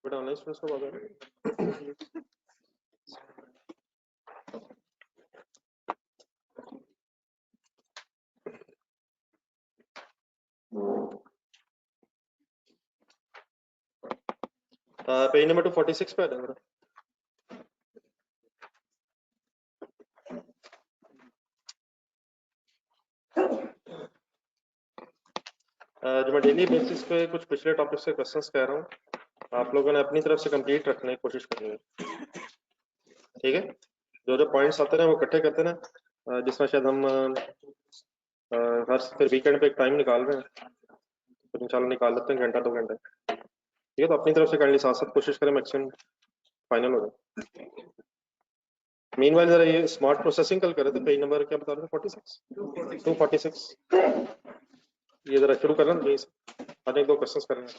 बेटा online students को बात है। पेज नंबर 246 पे आ जाएगा। जो मैं डेली बेसिस पे कुछ पिछले टॉपिक से क्वेश्चंस कह रहा हूँ, आप लोगों ने अपनी तरफ से कंप्लीट रखने की कोशिश करनी है, ठीक है। जो जो पॉइंट्स आते हैं वो इकट्ठे करते हैं, जिसमें शायद हम हर फिर वीकेंड पे एक टाइम निकाल रहे हैं, तो इंशाल्लाह निकाल लेते हैं घंटा 2 घंटे, ठीक है। तो अपनी तरफ से काइंडली साथ साथ कोशिश करें मैक्सिमम फाइनल हो जाए। मीनवाइल जरा ये स्मार्ट प्रोसेसिंग कल करे थे, पेज नंबर क्या बता रहे थे? 246। ये जरा शुरू कर लें, आज एक दो क्वेश्चंस करेंगे।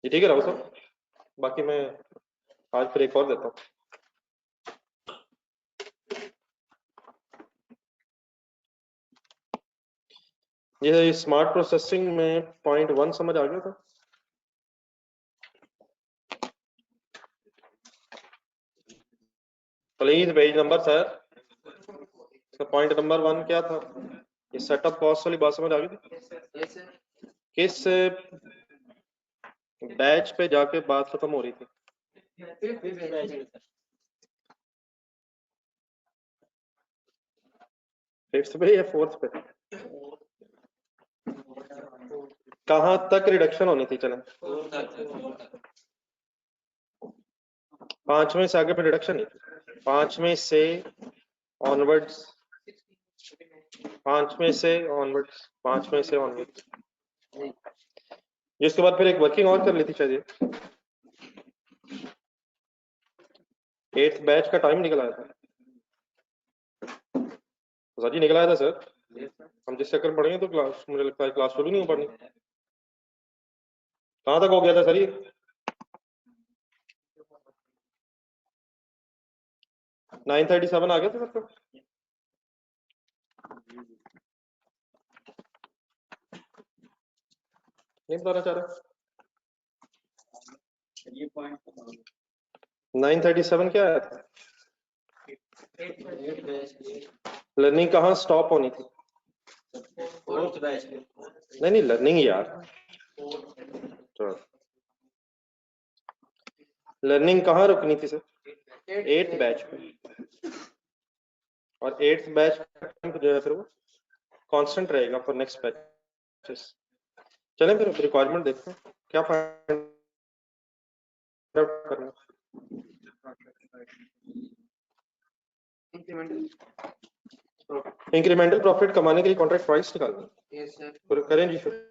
ये ठीक है राहुल साहब, बाकी मैं आज फिर एक और देता हूँ। ये स्मार्ट प्रोसेसिंग में पॉइंट 1 समझ आ गया था? Please page number sir, point number 1 क्या था? ये सेटअप कॉस्ट वाली बात समझ आ गई थी? किस बैच पे जाके बात खत्म हो रही थी? फिफ्थ पे या फोर्थ पे? कहां तक रिडक्शन होनी थी? चलें 5वें से आगे पे रिडक्शन नहीं थी, 5वें से ऑनवर्ड्स, 5वें से ऑनवर्ड्स, 5वें से ऑनवर्ड्स। जिसके बाद फिर एक वर्किंग और कर ली थी शायद, 8th बैच का टाइम निकल आया था सर जी, निकल आया था सर। हम जिस चक्कर पढ़ेंगे तो क्लास, मुझे लगता है क्लास शुरू नहीं हो पानी। कहाँ तक हो गया था सर ये? नाइन 37 आ गया था सर। नहीं बताना चाह रहा। 937 क्या आया था? लर्निंग कहाँ स्टॉप होनी थी? नहीं नहीं, लर्निंग यार, लर्निंग कहाँ रुकनी थी सर? 8th बैच पे, और 8th बैच जो है फिर वो कांस्टेंट रहेगा फॉर नेक्स्ट बैचेस। चलें फिर रिक्वायरमेंट देखते हैं क्या फाइंड आउट करना। इंक्रीमेंटल प्रॉफिट कमाने के लिए कॉन्ट्रैक्ट प्राइस निकालना है, करें जी फिर।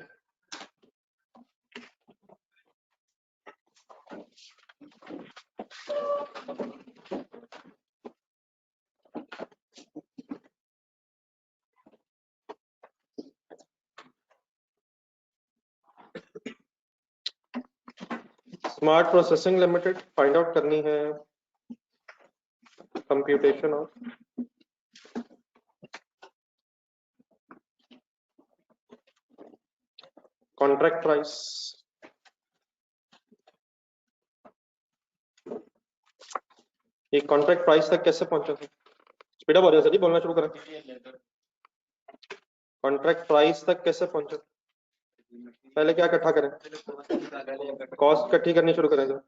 Smart processing limited find out करनी है कंप्यूटेशन ऑफ कॉन्ट्रैक्ट प्राइस। ये कॉन्ट्रैक्ट प्राइस तक कैसे पहुंचा था? स्पीड अप हो जाए सर जी, बोलना शुरू करें। कॉन्ट्रैक्ट प्राइस तक कैसे पहुंचा? पहले क्या इकट्ठा करें? कॉस्ट इकट्ठी करनी शुरू करें सर।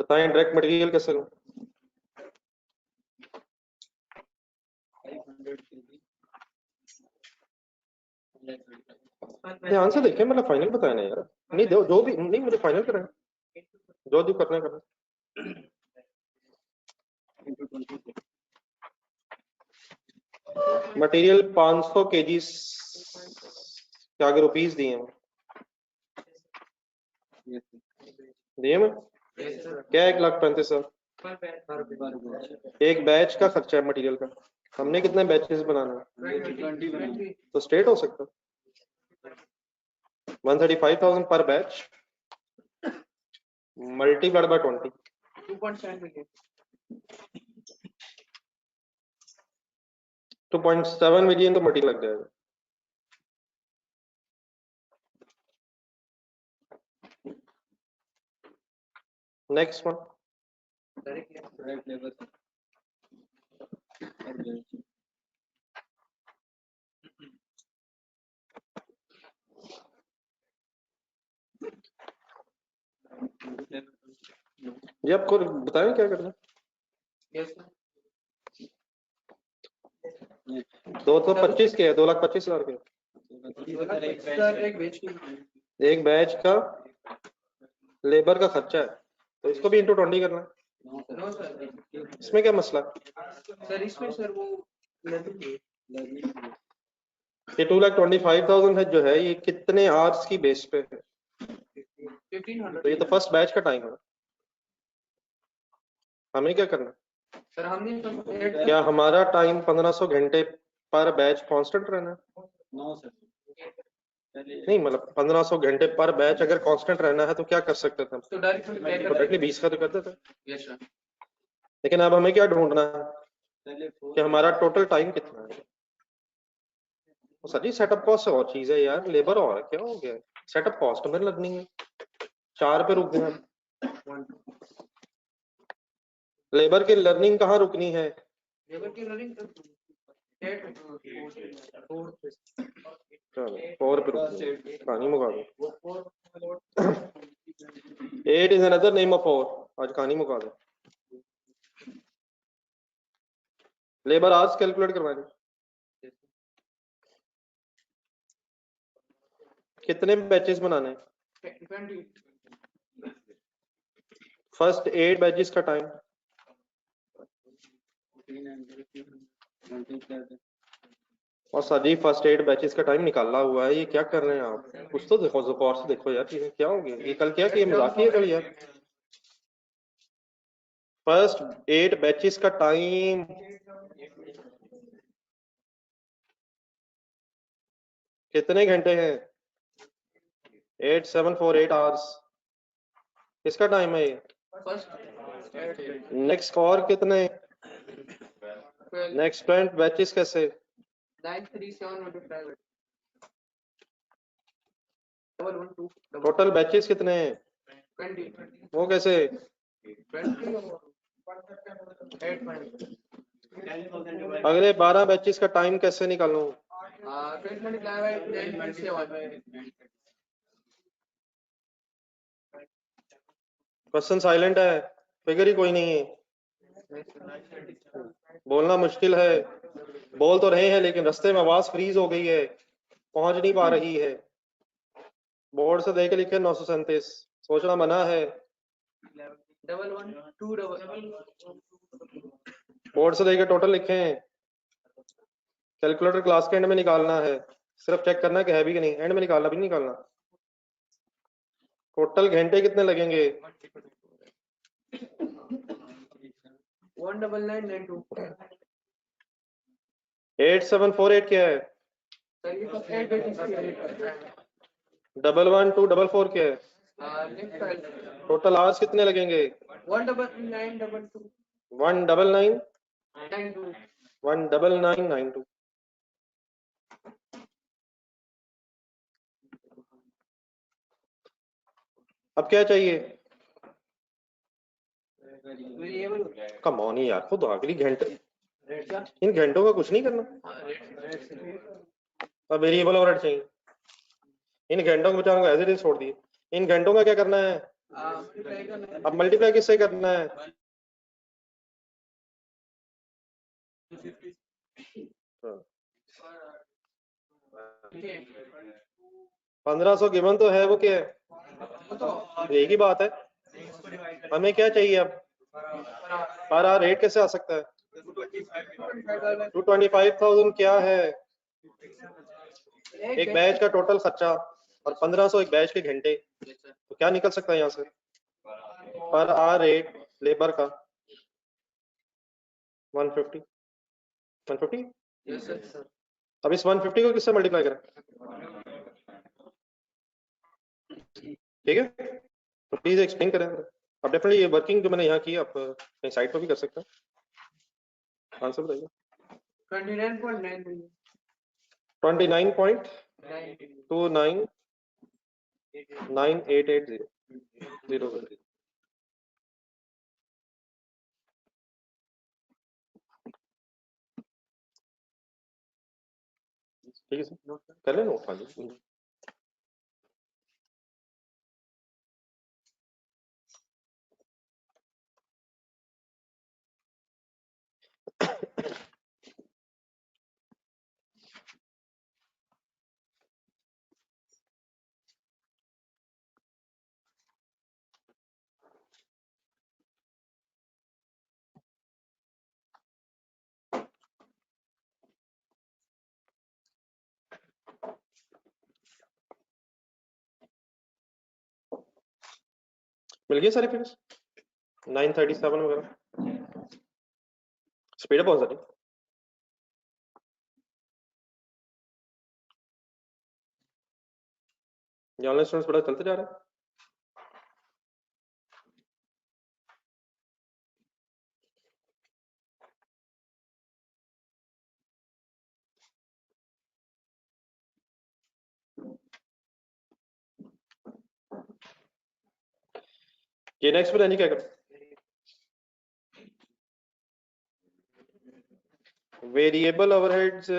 बताएं डायरेक्ट मटेरियल कैसे लूं? ध्यान से देखें, मतलब फाइनल बताया ना यार। नहीं जो भी नहीं, मुझे फाइनल करें, जो जो करना है। मटेरियल 500 kg के आगे रुपीस दिए हैं, दिए मैं क्या? 1,35,000 एक बैच का खर्चा है मटेरियल का। हमने कितने बैचेस बनाने हैं? तो स्ट्रेट हो सकता 135,000 पर batch multiplied by 20, 2.7 million 2.7 million तो मल्टी लग जाएगा। नेक्स्ट वन डायरेक्ट लेबर ये आपको बताएं क्या करना है? यस 225 के है, 2,25,000 के सर एक बेच की एक बैच का लेबर का खर्चा है, तो इसको भी इंटू 20 करना है। नो सर इसमें क्या मसला है? सर इसमें सर वो ये 2,25,000 है जो है, ये कितने आवर्स की बेस पे है? 1500 तो ये तो फर्स्ट बैच का टाइम है। हमें क्या करना है? सर हमने क्या हमारा टाइम 1500 घंटे पर बैच कांस्टेंट रहना है? नो सर नहीं, मतलब 1500 घंटे पर बैच अगर कांस्टेंट रहना है तो क्या कर सकते थे हम? तो डायरेक्टली 20 का तो कर देते। यस सर लेकिन अब हमें क्या ढूंढना है कि हमारा टोटल टाइम कितना है। तो सर जी सेटअप कॉस्ट और चीज है यार, लेबर और क्या हो गया? सेटअप कॉस्ट में लर्निंग है, 4 पे रुक गए। लेबर की लर्निंग कहाँ रुकनी है? लेबर की रनिंग चलो 4 पे रुकनी है, कहानी मुका दो। 8 इज अनदर नेम ऑफ 4, आज कहानी मुका दो। लेबर आज कैलकुलेट करवानी, कितने बैचेस बनाने? फर्स्ट 8 बैचेस का टाइम और सर फर्स्ट 8 बैचेस का टाइम निकाला हुआ है, ये क्या कर रहे हैं आप? कुछ तो देखो, गौर से देखो यार, चीजें क्या होगी? ये कल क्या किया, मजाक है कल यार। फर्स्ट 8 बैचेस का टाइम कितने घंटे हैं? 8748 आवर्स। किसका टाइम है ये? नेक्स्ट और कितने? नेक्स्ट 20 बैचेस कैसे? 937 टोटल बैचेस कितने हैं? 20 वो कैसे? 20 अगले 12 बैचेस का टाइम कैसे निकालूं? 20 क्वेश्चन साइलेंट है, फिगर ही कोई नहीं है, बोलना मुश्किल है। बोल तो रहे हैं लेकिन रास्ते में आवाज फ्रीज हो गई है, पहुंच नहीं पा रही है। बोर्ड से देख के लिखे 937, सोचना मना है। बोर्ड से देख के टोटल लिखे हैं, कैलकुलेटर क्लास के एंड में निकालना है, सिर्फ चेक करना है कि है भी कि नहीं, एंड में निकालना भी नहीं निकालना। टोटल घंटे कितने लगेंगे? 19992 8748 क्या है? सर ये तो 8 11244 क्या है? टोटल आवर्स कितने लगेंगे? 19922 19992 19992। अब क्या चाहिए? कम ऑन यार, खुद आखिरी घंटे, इन घंटों का कुछ नहीं करना। अब वेरिएबल और रेट चाहिए, इन घंटों को बेचारों को एज इट इज छोड़ दिए। इन घंटों का क्या करना है? अब मल्टीप्लाई किससे करना है? 1500 गिवन तो है, वो क्या है? एक ही बात है। हमें क्या चाहिए अब? पर आवर रेट कैसे आ सकता है? 225,000 क्या है? एक बैच का टोटल खर्चा और 1500 एक बैच के घंटे, तो क्या निकल सकता है यहाँ से? पर आवर रेट लेबर का 150 150। अब इस 150 को किससे मल्टीप्लाई करें? ठीक है, तो प्लीज एक्सप्लेन करें। अब डेफिनेटली ये वर्किंग जो मैंने यहाँ की आप कहीं साइट पर भी कर सकते हैं। आंसर बताइए। 29.9 29.299880 ठीक है सर, कर लेना उठा लीजिए। मिल गया सारे फिगर्स 937 वगैरह। स्पीड बहुत सारी। ये ऑनलाइन स्टूडेंट्स बड़ा चलते जा रहे हैं। ये नेक्स्ट पे रहनी क्या करें? वेरिएबल ओवरहेड्स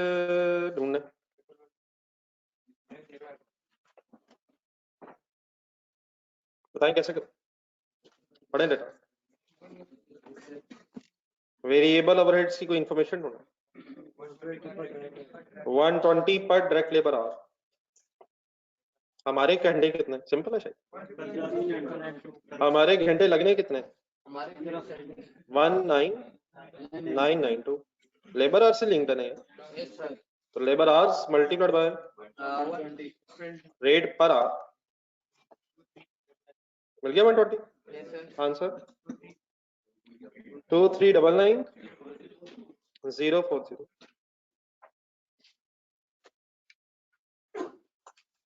ढूंढना। बताएं कैसे करें? पढ़े डेटा। वेरिएबल ओवरहेड्स की कोई इंफॉर्मेशन ढूंढना। 120 पर डायरेक्ट लेबर आवर। हमारे घंटे कितने? सिंपल है शायद। हमारे घंटे लगने कितने? 19992। लेबर आवर से लिंक्ड है। तो labour hours multiplied by rate per hour. मिल गया 120। आंसर 2399040।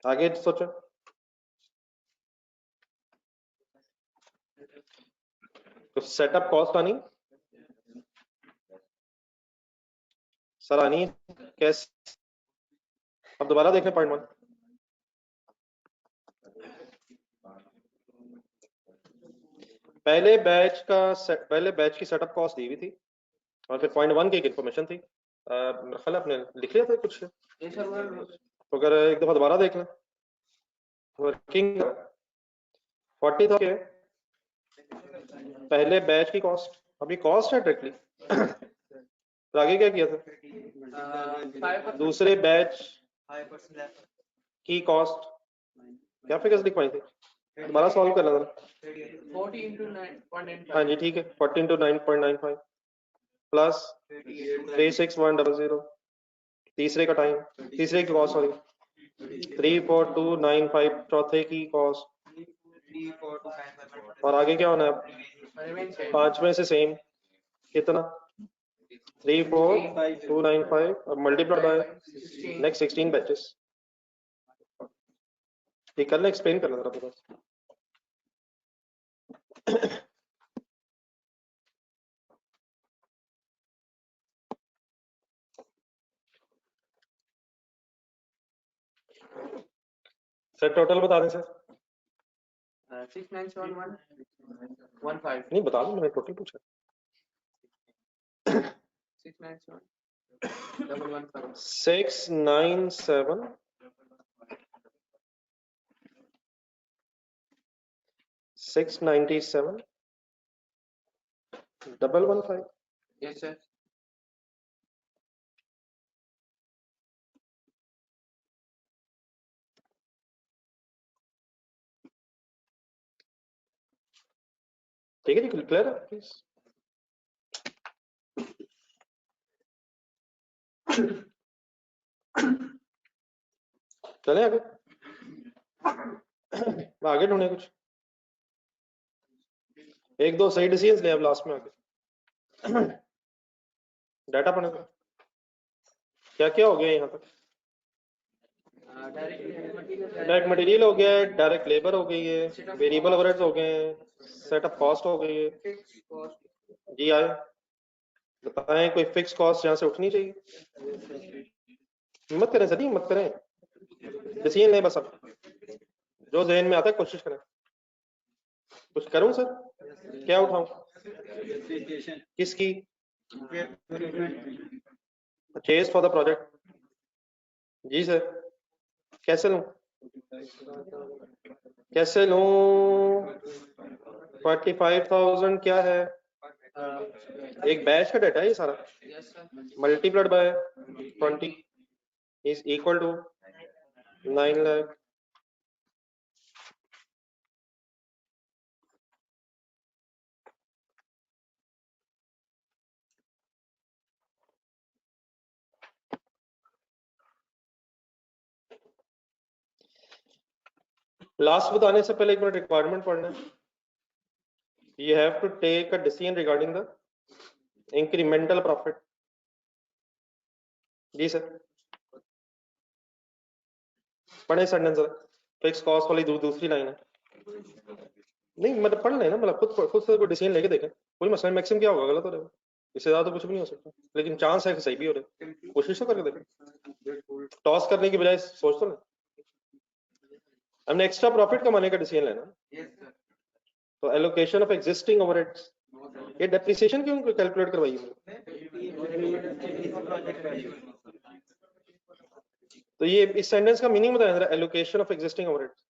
आगे सोचो। तो सेटअप कॉस्ट आनी सर आनी कैसे? अब दोबारा देखें पॉइंट 1। पहले बैच की सेटअप कॉस्ट दी हुई थी और फिर पॉइंट 1 की एक इन्फॉर्मेशन थी। मेरा ख्याल है आपने लिख लिया था कुछ, तो अगर एक दफा दोबारा देख लें। वर्किंग 40 था क्या? पहले बैच की कॉस्ट, अभी कॉस्ट है डायरेक्टली। तो आगे क्या किया था? दूसरे बैच की कॉस्ट क्या फिगर्स लिखवाई थी? दोबारा सॉल्व करना था। 40 into 9.95. हाँ जी ठीक है, 40 into 9.95 प्लस 36100। तीसरे का टाइम, तीसरे की कॉस्ट सॉरी 34295। चौथे की कॉस्ट। और आगे क्या होना है? 5 में से सेम कितना? 34295 और मल्टीप्लाइड बाय नेक्स्ट 16 बैचेस। ये करना, एक्सप्लेन करना जरा पूरा। सर टोटल बता दें सर। 697115 नहीं बता दो, मैंने टोटल पूछा। 697 697 697 115। Yes sir. ठीक है जी, क्लियर है प्लीज। चले आगे। आगे ढूंढे कुछ, एक दो सही डिसीजंस ले अब लास्ट में आगे। डाटा पढ़ेगा। क्या क्या हो गया यहाँ तक? डायरेक्ट मटेरियल हो गया है, डायरेक्ट लेबर हो गई है, वेरिएबल ओवरहेड्स हो गए हैं, सेटअप कॉस्ट हो गई है। जी आए बताएं कोई फिक्स कॉस्ट यहाँ से उठनी चाहिए? मत करें सर, मत करें, डिसीजन लें बस। अब जो जहन में आता है कोशिश करें। कुछ करूं सर? क्या उठाऊं? किसकी? Purchase for the project. जी सर, कैसे लूं? कैसे लूं? 45,000 क्या है? एक बैच का डाटा है ये सारा, multiplied by 20 is equal to 9 lakh. Last बताने से पहले एक मिनट रिक्वायरमेंट पढ़ना है। You have to take a decision regarding the incremental profit. जी सर, पढ़े सेंटेंस फिक्स कॉस्ट वाली दूसरी लाइन है। नहीं मतलब पढ़ लेना, मतलब खुद से कोई डिसीजन लेके देखें, कोई मसला नहीं। मैक्सिमम क्या होगा, गलत हो रहा है, इससे ज्यादा तो कुछ भी नहीं हो सकता, लेकिन चांस है कि सही भी हो रहा है। कोशिश तो करके देखें, टॉस करने की बजाय सोच तो लें। हमने एक्स्ट्रा प्रॉफिट कमाने का डिसीजन लेना, तो एलोकेशन ऑफ एग्जिस्टिंग ओवरहेड्स। ये डेप्रिसिएशन क्यों कैलकुलेट करवाई है? तो ये इस सेंटेंस का मीनिंग बताया जरा, एलोकेशन ऑफ एग्जिस्टिंग ओवरहेड्स।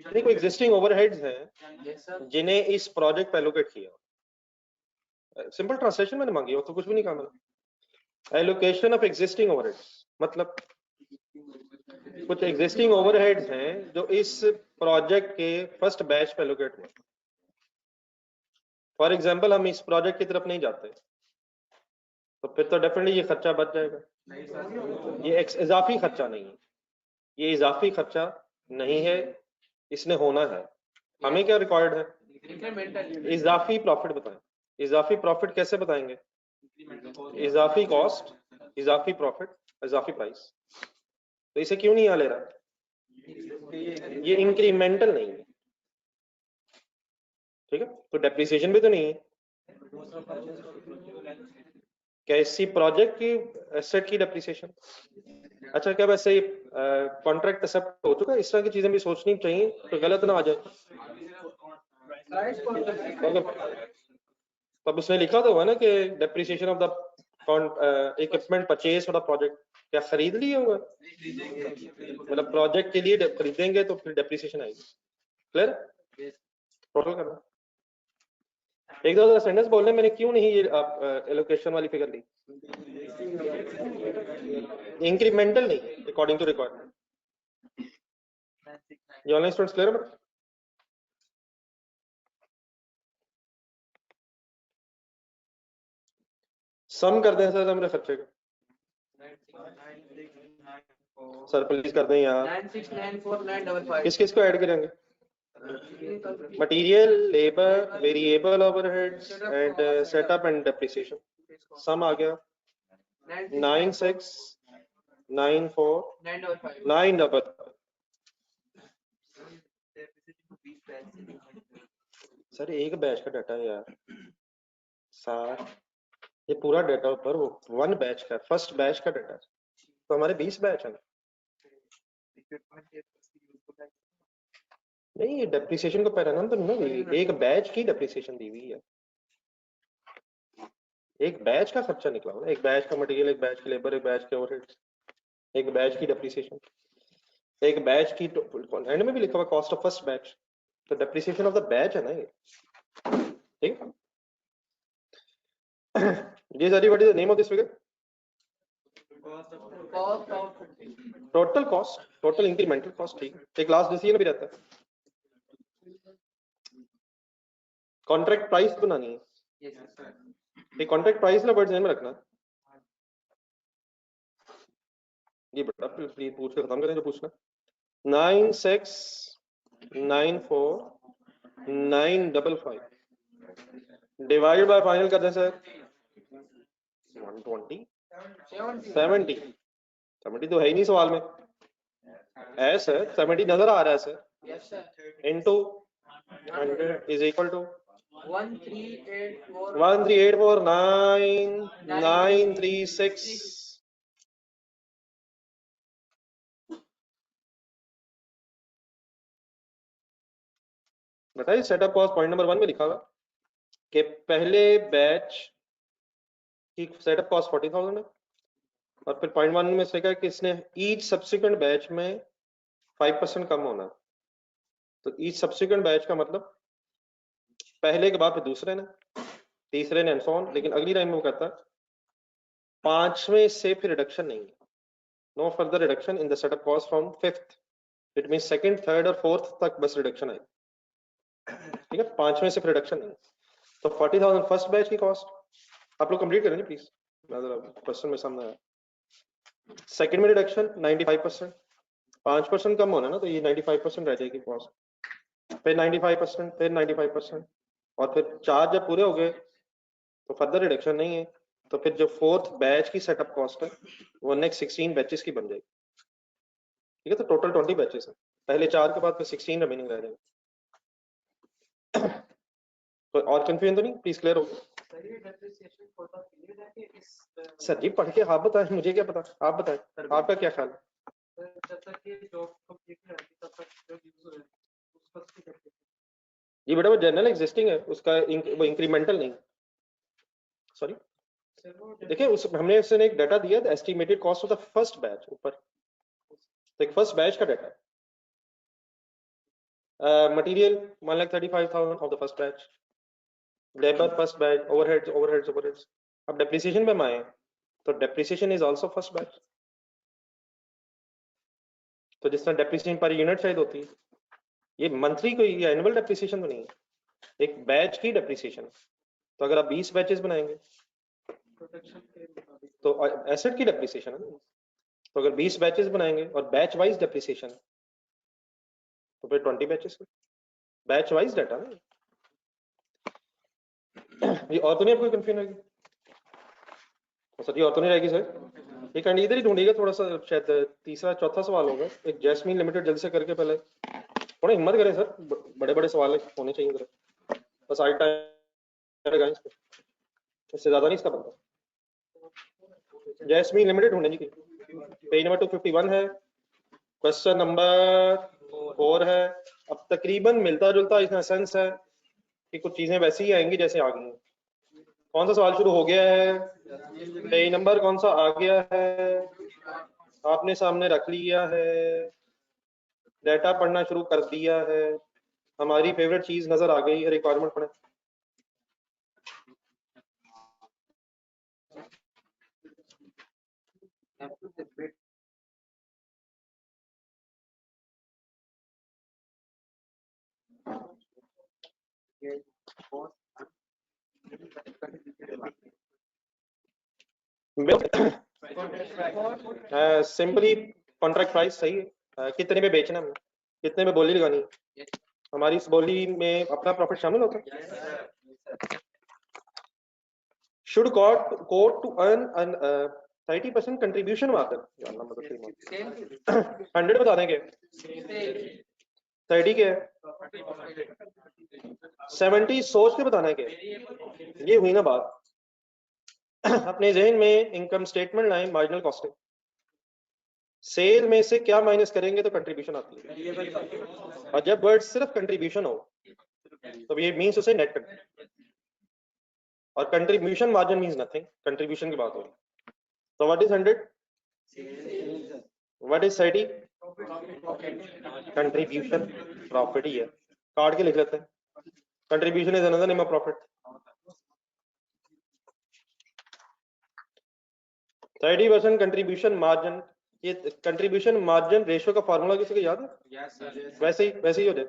नहीं, कोई एग्जिस्टिंग ओवरहेड्स हैं जिन्हें इस प्रोजेक्ट पे एलोकेट किया। सिंपल ट्रांसलेशन मैंने मांगी हो तो कुछ भी नहीं कहा मैंने। एलोकेशन ऑफ एग्जिस्टिंग ओवरहेड्स मतलब कुछ एग्जिस्टिंग ओवरहेड्स हैं जो इस प्रोजेक्ट के फर्स्ट बैच पे एलोकेट हुए। फॉर एग्जांपल हम इस प्रोजेक्ट की तरफ नहीं जाते तो फिर तो डेफिनेटली ये खर्चा बच जाएगा। ये इजाफी खर्चा नहीं है, ये इजाफी खर्चा नहीं है, इसने होना है। हमें क्या रिक्वायर्ड है? इजाफी प्रॉफिट बताएं। इजाफी प्रॉफिट कैसे बताएंगे? इजाफी कॉस्ट, इजाफी प्रॉफिट, इजाफी प्राइस। तो इसे क्यों नहीं यहाँ ले रहा? ये इंक्रीमेंटल नहीं है, ठीक है? तो डेप्रिसिएशन भी तो नहीं है। क्या इसी प्रोजेक्ट की एसेट की डेप्रिसिएशन? अच्छा, क्या वैसे कॉन्ट्रैक्ट एक्सेप्ट हो चुका है? इस तरह की चीजें भी सोचनी चाहिए तो गलत ना आ जाए। तब उसने लिखा तो होगा ना कि depreciation of the equipment purchase for the project. क्या खरीद लिया हुआ? मतलब प्रोजेक्ट के लिए खरीदेंगे तो फिर डेप्रिसिएशन आएगी। क्लियर? टोटल करना। एक दो सेंटेंस बोलने मैंने क्यों नहीं ये एलोकेशन वाली फिगर ली? इंक्रीमेंटल नहीं, अकॉर्डिंग टू रिक्वायरमेंट। ये ऑनलाइन स्टूडेंट्स क्लियर है? सम कर दें सर मेरे खर्चे का। सर प्लीज कर दें यार। 9694,955 किस किस को ऐड करेंगे? Material, labour, variable overheads and setup and depreciation. Sum आ गया 9694,955। सर एक बैच का डाटा है यार सर, ये पूरा डाटा पर वो वन बैच का, फर्स्ट बैच का डाटा। तो हमारे 20 बैच है। नहीं, ये डेप्रिसिएशन का पैरानाम तो नहीं, एक बैच की डेप्रिसिएशन दी हुई है। एक बैच का खर्चा निकला हुआ, एक बैच का मटेरियल, एक बैच की लेबर, एक बैच के ओवरहेड्स, एक बैच की डेप्रिसिएशन, एक बैच की एंड में भी लिखा हुआ कॉस्ट ऑफ फर्स्ट बैच। तो डेप्रिसिएशन ऑफ द बैच है ना ये, ठीक है? जी sir, what is the name of this figure? Total cost, total incremental cost, ठीक है? एक लास्ट डिसीजन भी रहता है। कॉन्ट्रैक्ट प्राइस बनानी है। ये कॉन्ट्रैक्ट प्राइस ना वर्ड ध्यान में रखना। ये बेटा प्लीज पूछ के खत्म करें जो पूछना। 9694,955 डिवाइड बाय फाइनल कर दें सर 120 70 70 तो है ही नहीं सवाल में, है सर 70 नजर आ रहा है sir, Yes, sir. Into 100 is equal to 1384. 1384936। बताइए सेटअप कॉस्ट पॉइंट नंबर 1 में लिखा हुआ कि पहले बैच की सेटअप कॉस्ट 40,000 है, और फिर पॉइंट 1 में से कहा कि इसने ईच सब्सिक्वेंट बैच में 5% कम होना है। तो ईच सब्सिक्वेंट बैच का मतलब पहले के बाद फिर दूसरे ने, तीसरे ने एंड सो ऑन। लेकिन अगली लाइन में वो कहता है 5वें से फिर रिडक्शन नहीं है, no further reduction in the setup cost from 5th। It mean second, third और फोर्थ तक बस रिडक्शन है, ठीक है, 5वें से फिर रिडक्शन नहीं। तो 40,000 फर्स्ट बैच की कॉस्ट, आप लोग कंप्लीट करेंगे प्लीज, क्वेश्चन में सामने आया। सेकंड में रिडक्शन 95%, 5% कम होना ना, तो ये 95% रह जाएगी कॉस्ट, फिर 95%, फिर 95%, और फिर 4 जब पूरे हो गए तो फर्दर रिडक्शन नहीं है। तो फिर जो फोर्थ बैच की सेटअप कॉस्ट है वो नेक्स्ट 16 बैचेस की बन जाएगी, ठीक है। तो टोटल 20 बैचेस है, पहले 4 के बाद फिर 16 रिमेनिंग रह जाएंगे। तो और कंफ्यूजन तो नहीं, प्लीज क्लियर हो। सर जी पढ़ के आप बताएं, मुझे क्या पता, आप बताएं आपका क्या ख्याल है। जी बेटा वो जनरल एग्जिस्टिंग है, उसका वो इंक्रीमेंटल नहीं, सॉरी। देखिए उस हमने उसने एक डाटा दिया था, estimated cost of the first batch ऊपर, तो एक फर्स्ट बैच का data, material 1,35,000 of the first batch, labour first batch, overheads. अब डेप्रिसिएशन पे हम आए तो depreciation is also first batch. तो जिस तरह डेप्रिसिएशन पर यूनिट शायद होती है, ये मंथली कोई एनुअल डेप्रिसिएशन तो नहीं है, एक बैच की डेप्रिसिएशन। तो अगर आप 20 बैचेस बनाएंगे तो एसेट की डेप्रिसिएशन है ना। तो अगर 20 बैचेस बनाएंगे और बैच वाइज डेप्रिसिएशन तो फिर 20 बैचेस, बैच वाइज डाटा ना। ये और तो नहीं आपको कंफ्यूजन होगी सर जी, और तो नहीं रहेगी सर। एक इधर ही ढूंढिएगा थोड़ा सा, शायद तीसरा चौथा सवाल होगा। एक जैस्मीन लिमिटेड जल्दी से करके पहले थोड़ा हिम्मत करें सर, बड़े बड़े सवाल होने चाहिए इधर, बस आज टाइम इससे ज्यादा नहीं इसका बनता। जैस्मीन लिमिटेड ढूंढेंगे जी, पेज नंबर 251 है, क्वेश्चन नंबर 4 है। अब तकरीबन मिलता जुलता इसका सेंस है कि कुछ चीजें वैसी ही आएंगी जैसे आ गई हैं। कौन सा सवाल शुरू हो गया है, पेज नंबर कौन सा आ गया है, आपने सामने रख लिया है, डाटा पढ़ना शुरू कर दिया है, हमारी फेवरेट चीज नजर आ गई है, रिक्वायरमेंट पढ़े। सिंपली कॉन्ट्रैक्ट प्राइस सही है, कितने में बेचना है, कितने में बोली लगानी है, हमारी इस बोली में अपना प्रॉफिट शामिल होता है। Should quote to earn 30% contribution margin, 100 बता देंगे, 30 के 70 सोच के बताना है क्या, ये हुई ना बात। अपने जहन में income statement line marginal costing, sale में से क्या माइनस करेंगे तो कंट्रीब्यूशन आती है, और जब वर्ड सिर्फ कंट्रीब्यूशन हो तो ये मींस उसे नेट कर, और contribution margin means nothing, contribution की बात हो। तो what is 100, what is 30, contribution profit ही है, काट के लिख लेते हैं, contribution is another name of profit. 30% contribution margin, ये कंट्रीब्यूशन मार्जिन रेशियो का फार्मूला किसी को याद है? वैसे ही हो जाए,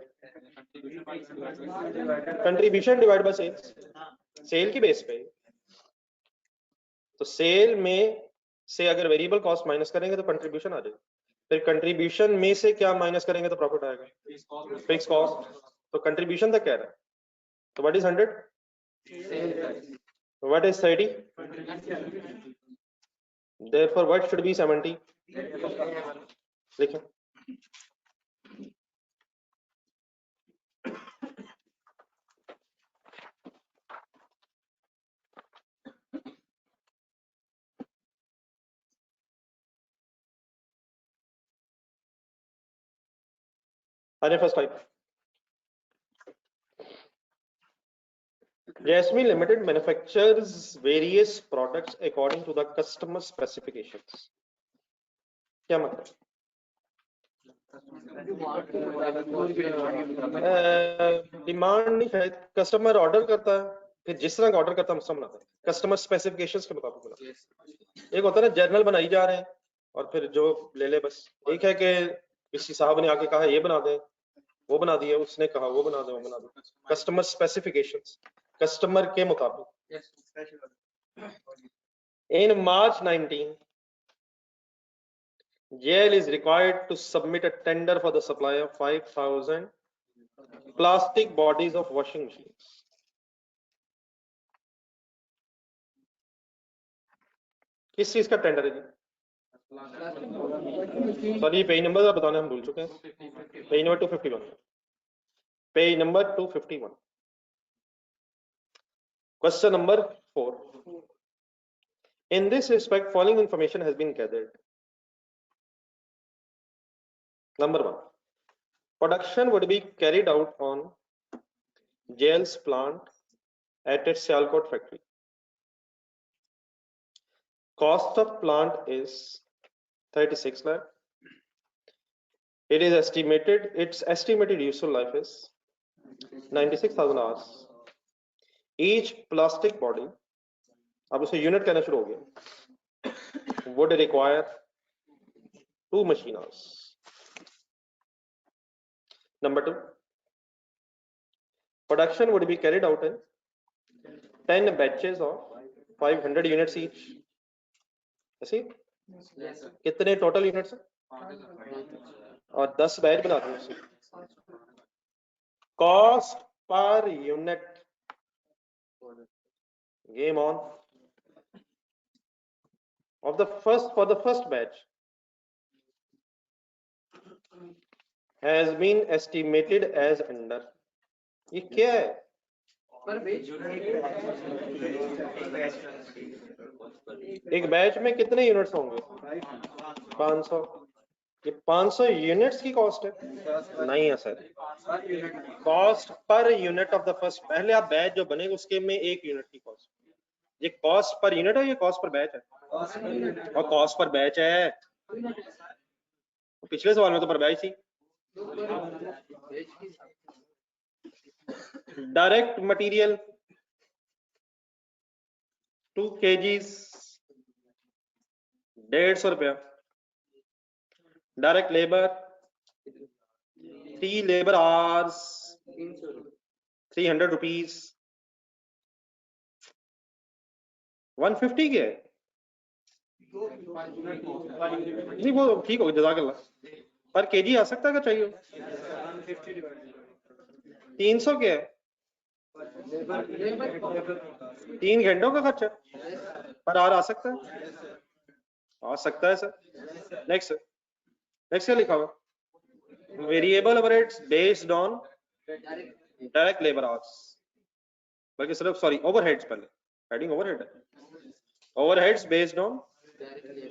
contribution divide by sales, sale की बेस पे। तो सेल में से अगर वेरिएबल कॉस्ट माइनस करेंगे तो कंट्रीब्यूशन आ जाएगा, फिर कंट्रीब्यूशन में से क्या माइनस करेंगे तो प्रॉफिट आएगा, फिक्स कॉस्ट। तो कंट्रीब्यूशन तक कह रहा है, तो what is 100, what is 30, therefore what should be 70, देखिए first type Jasmine Limited manufactures various products according to the customer specifications. क्या मतलब? डिमांड नहीं है, कस्टमर ऑर्डर करता है, फिर जिस तरह का ऑर्डर करता है उसका बनाता है, कस्टमर स्पेसिफिकेशंस के मुताबिक बनाता है। एक होता है ना जर्नल बनाई जा रहे हैं और फिर जो ले ले बस। एक है कि किसी साहब ने आके कहा ये बना दे, वो बना दिया, उसने कहा वो बना दे, वो बना दे। कस्टमर स्पेसिफिकेशंस, कस्टमर के मुताबिक। In March 19, JL is required to submit a tender for the supply of 5,000 plastic bodies of washing machines. किस चीज का टेंडर है जी? सॉरी पेज नंबर बताने हम भूल चुके हैं। Page number 251, page number 251, question number 4. In this respect, following information has been gathered. Number 1, production would be carried out on JL's plant at its Sialkot factory. Cost of plant is 36 lakh. Its estimated useful life is 96,000 hours. Each plastic body, अब उसे unit कहना शुरू हो गया, would require 2 machine hours. Number 2, production would be carried out in 10 batches of 500 units each. ऐसे कितने total units हैं? और 10 बैच बनाते हैं उससे। Cost per unit, game on, of the first batch has been estimated as under. ये क्या है? एक बैच में कितने यूनिट्स होंगे? 500। ये 500 यूनिट्स की कॉस्ट है? नहीं है sir, cost per unit of the first. पहले आप बैच जो बनेगा उसके में 1 यूनिट की कॉस्ट। ये कॉस्ट पर यूनिट है, ये कॉस्ट पर बैच है? और कॉस्ट पर बैच है। पिछले सवाल में तो पर बैच थी। डायरेक्ट मटेरियल 2 kgs 150 रुपया। Direct labour 3 labour hours 300 rupees. 150 के है? नहीं वो ठीक हो, जज़ाकल्लाह। पर केजी आ सकता है, क्या चाहिए? 300 के है? 3 घंटों का खर्चा पर आ सकता है? आ सकता है सर। नेक्स्ट क्या लिखा हुआ? Variable overheads based on direct labour hours, बल्कि सिर्फ सॉरी ओवरहेड्स, पहले हेडिंग ओवरहेड है। ओवरहेड्स बेस्ड ऑन,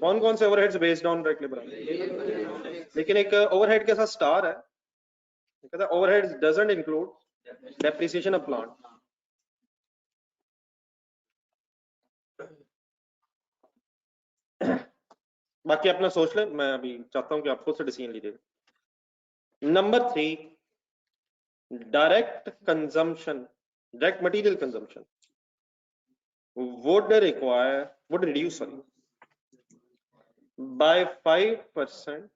कौन से overheads based on direct labour hours? लेकिन एक ओवरहेड के साथ स्टार है, कहता है overheads doesn't include depreciation of plant. बाकी अपना सोच ले, मैं अभी चाहता हूं कि आप खुद से डिसीजन लीजिए। Number 3, direct consumption, direct material consumption would reduce by 5%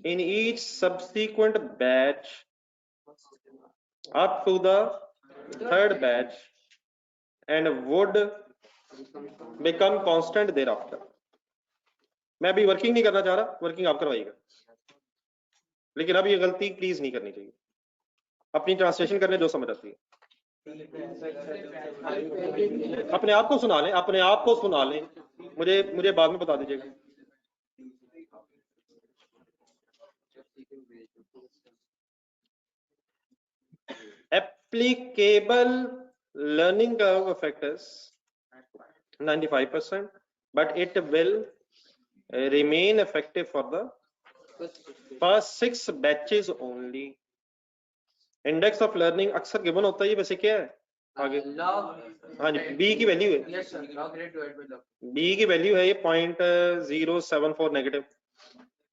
in each subsequent batch up to the 3rd batch and would become constant thereafter. मैं अभी वर्किंग नहीं करना चाह रहा, वर्किंग आप करवाइएगा, लेकिन अब ये गलती प्लीज नहीं करनी चाहिए। अपनी ट्रांसलेशन करने जो समझ आती है अपने आप को सुना लें, मुझे बाद में बता दीजिएगा। applicable learning curve effect is 95%, but it will remain effective for the first 6 batches only. Index of learning अक्सर गिवन होता है, ये वैसे क्या है आगे? हाँ जी, बी की वैल्यू है, बी की वैल्यू है ये 0.074 नेगेटिव,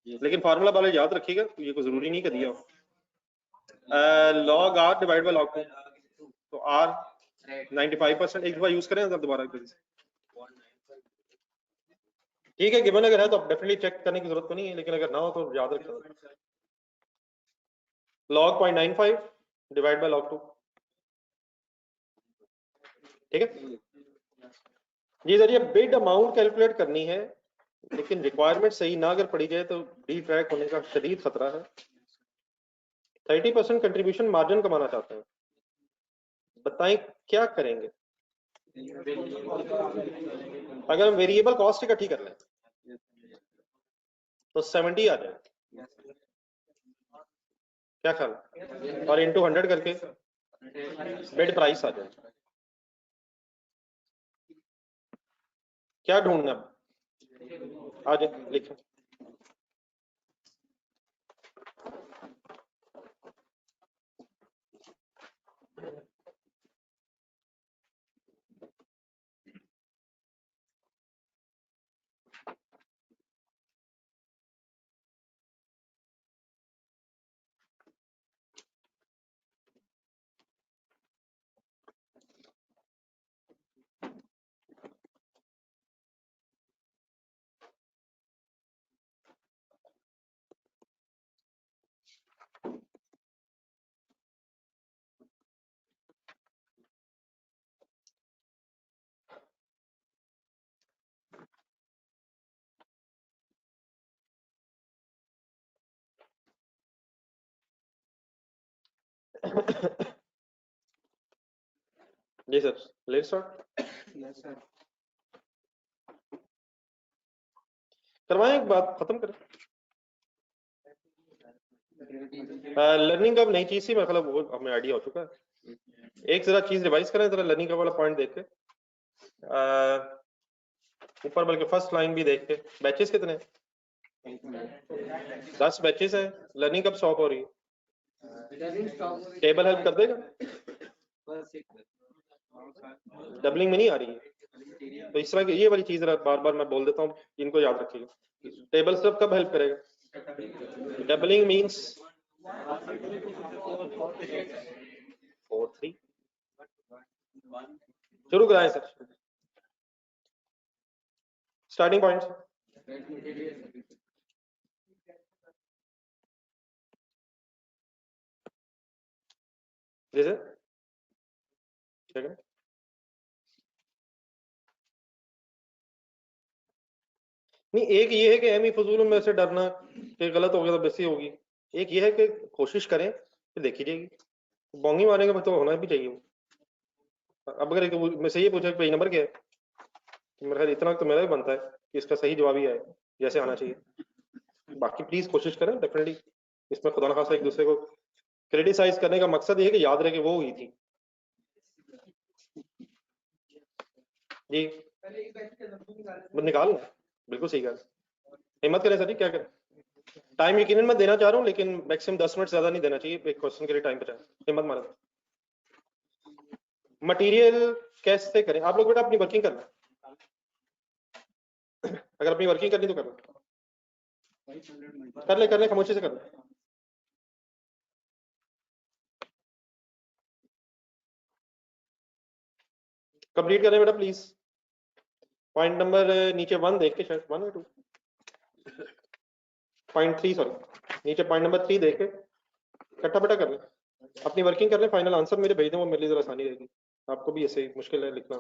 लेकिन फार्मूला वाले याद रखिएगा, ये कोई जरूरी नहीं कर दिया log are divide by log 2, तो आर 95%, एक दफा यूज करें तब दोबारा करें। ठीक है, गिवन अगर है तो डेफिनेटली चेक करने की जरूरत तो नहीं है, लेकिन अगर ना हो तो याद रखें log 0.95 डिवाइड बाय log 2। ठीक है जी सर, ये बिड अमाउंट कैलकुलेट करनी है, लेकिन रिक्वायरमेंट सही ना अगर पड़ी जाए तो डी ट्रैक होने का शदीद खतरा है। 30% कंट्रीब्यूशन मार्जिन कमाना चाहते हैं, बताएं क्या करेंगे? अगर हम वेरिएबल कॉस्ट इकट्ठी कर लें तो 70 आ जाए, क्या ख्याल? और इंटू 100 करके बिड प्राइस आ जाए। क्या ढूंढना? आ जाए लिखें। जी सर, लेट्स स्टार्ट। करवाएं, एक बात खत्म करें। लर्निंग का नई चीज थी, मतलब वो हमें आइडिया हो चुका है। एक जरा चीज रिवाइज करें जरा, लर्निंग का वाला पॉइंट देख के, ऊपर बल्कि फर्स्ट लाइन भी देख के। बैचेस कितने? 10 बैचेस है। लर्निंग कब स्टॉप हो रही है? टेबल हेल्प कर देगा? डबलिंग में नहीं आ रही है, तो इस तरह की ये वाली चीज बार बार मैं बोल देता हूँ, इनको याद रखिएगा। टेबल सब कब हेल्प करेगा? Doubling means 4 3। शुरू कराएं सर, स्टार्टिंग पॉइंट। जैसे ठीक है, नहीं एक ये है कि एम फजूल में से डरना कि गलत हो गया तो बेसी होगी, एक ये है कि कोशिश करें कि देखी जाएगी, बोंगी मारेंगे तो होना भी चाहिए। अब अगर मैं से ये पूछा कि पेज नंबर क्या है, तो मेरा ख्याल इतना तो मेरा भी बनता है कि इसका सही जवाब ही आए जैसे आना चाहिए। बाकी प्लीज कोशिश करें डेफिनेटली, इसमें खुदा न खासा एक दूसरे को क्रिटिसाइज करने का मकसद ये है कि याद रहे कि वो हुई थी जी। निकाल बिल्कुल सही कहा, हिम्मत करें सर जी, क्या करें? टाइम यकीनन मैं देना चाह रहा हूँ, लेकिन मैक्सिमम 10 मिनट ज्यादा नहीं देना चाहिए एक क्वेश्चन के लिए, टाइम बचाएं, हिम्मत मारो। मटेरियल कैसे करें आप लोग? बेटा अपनी वर्किंग करना, अगर अपनी वर्किंग करनी तो करना, कर ले खामोशी से कर ले। कंप्लीट करें बेटा प्लीज। पॉइंट नंबर नीचे 1 देख के, शायद 1 या 2, पॉइंट 3 सॉरी, नीचे पॉइंट नंबर 3 देख के इकट्ठा बेटा कर ले, अपनी वर्किंग कर ले, फाइनल आंसर मेरे भेज दें, वो मेरे लिए जरा आसानी रहेगी, आपको भी ऐसे मुश्किल है लिखना।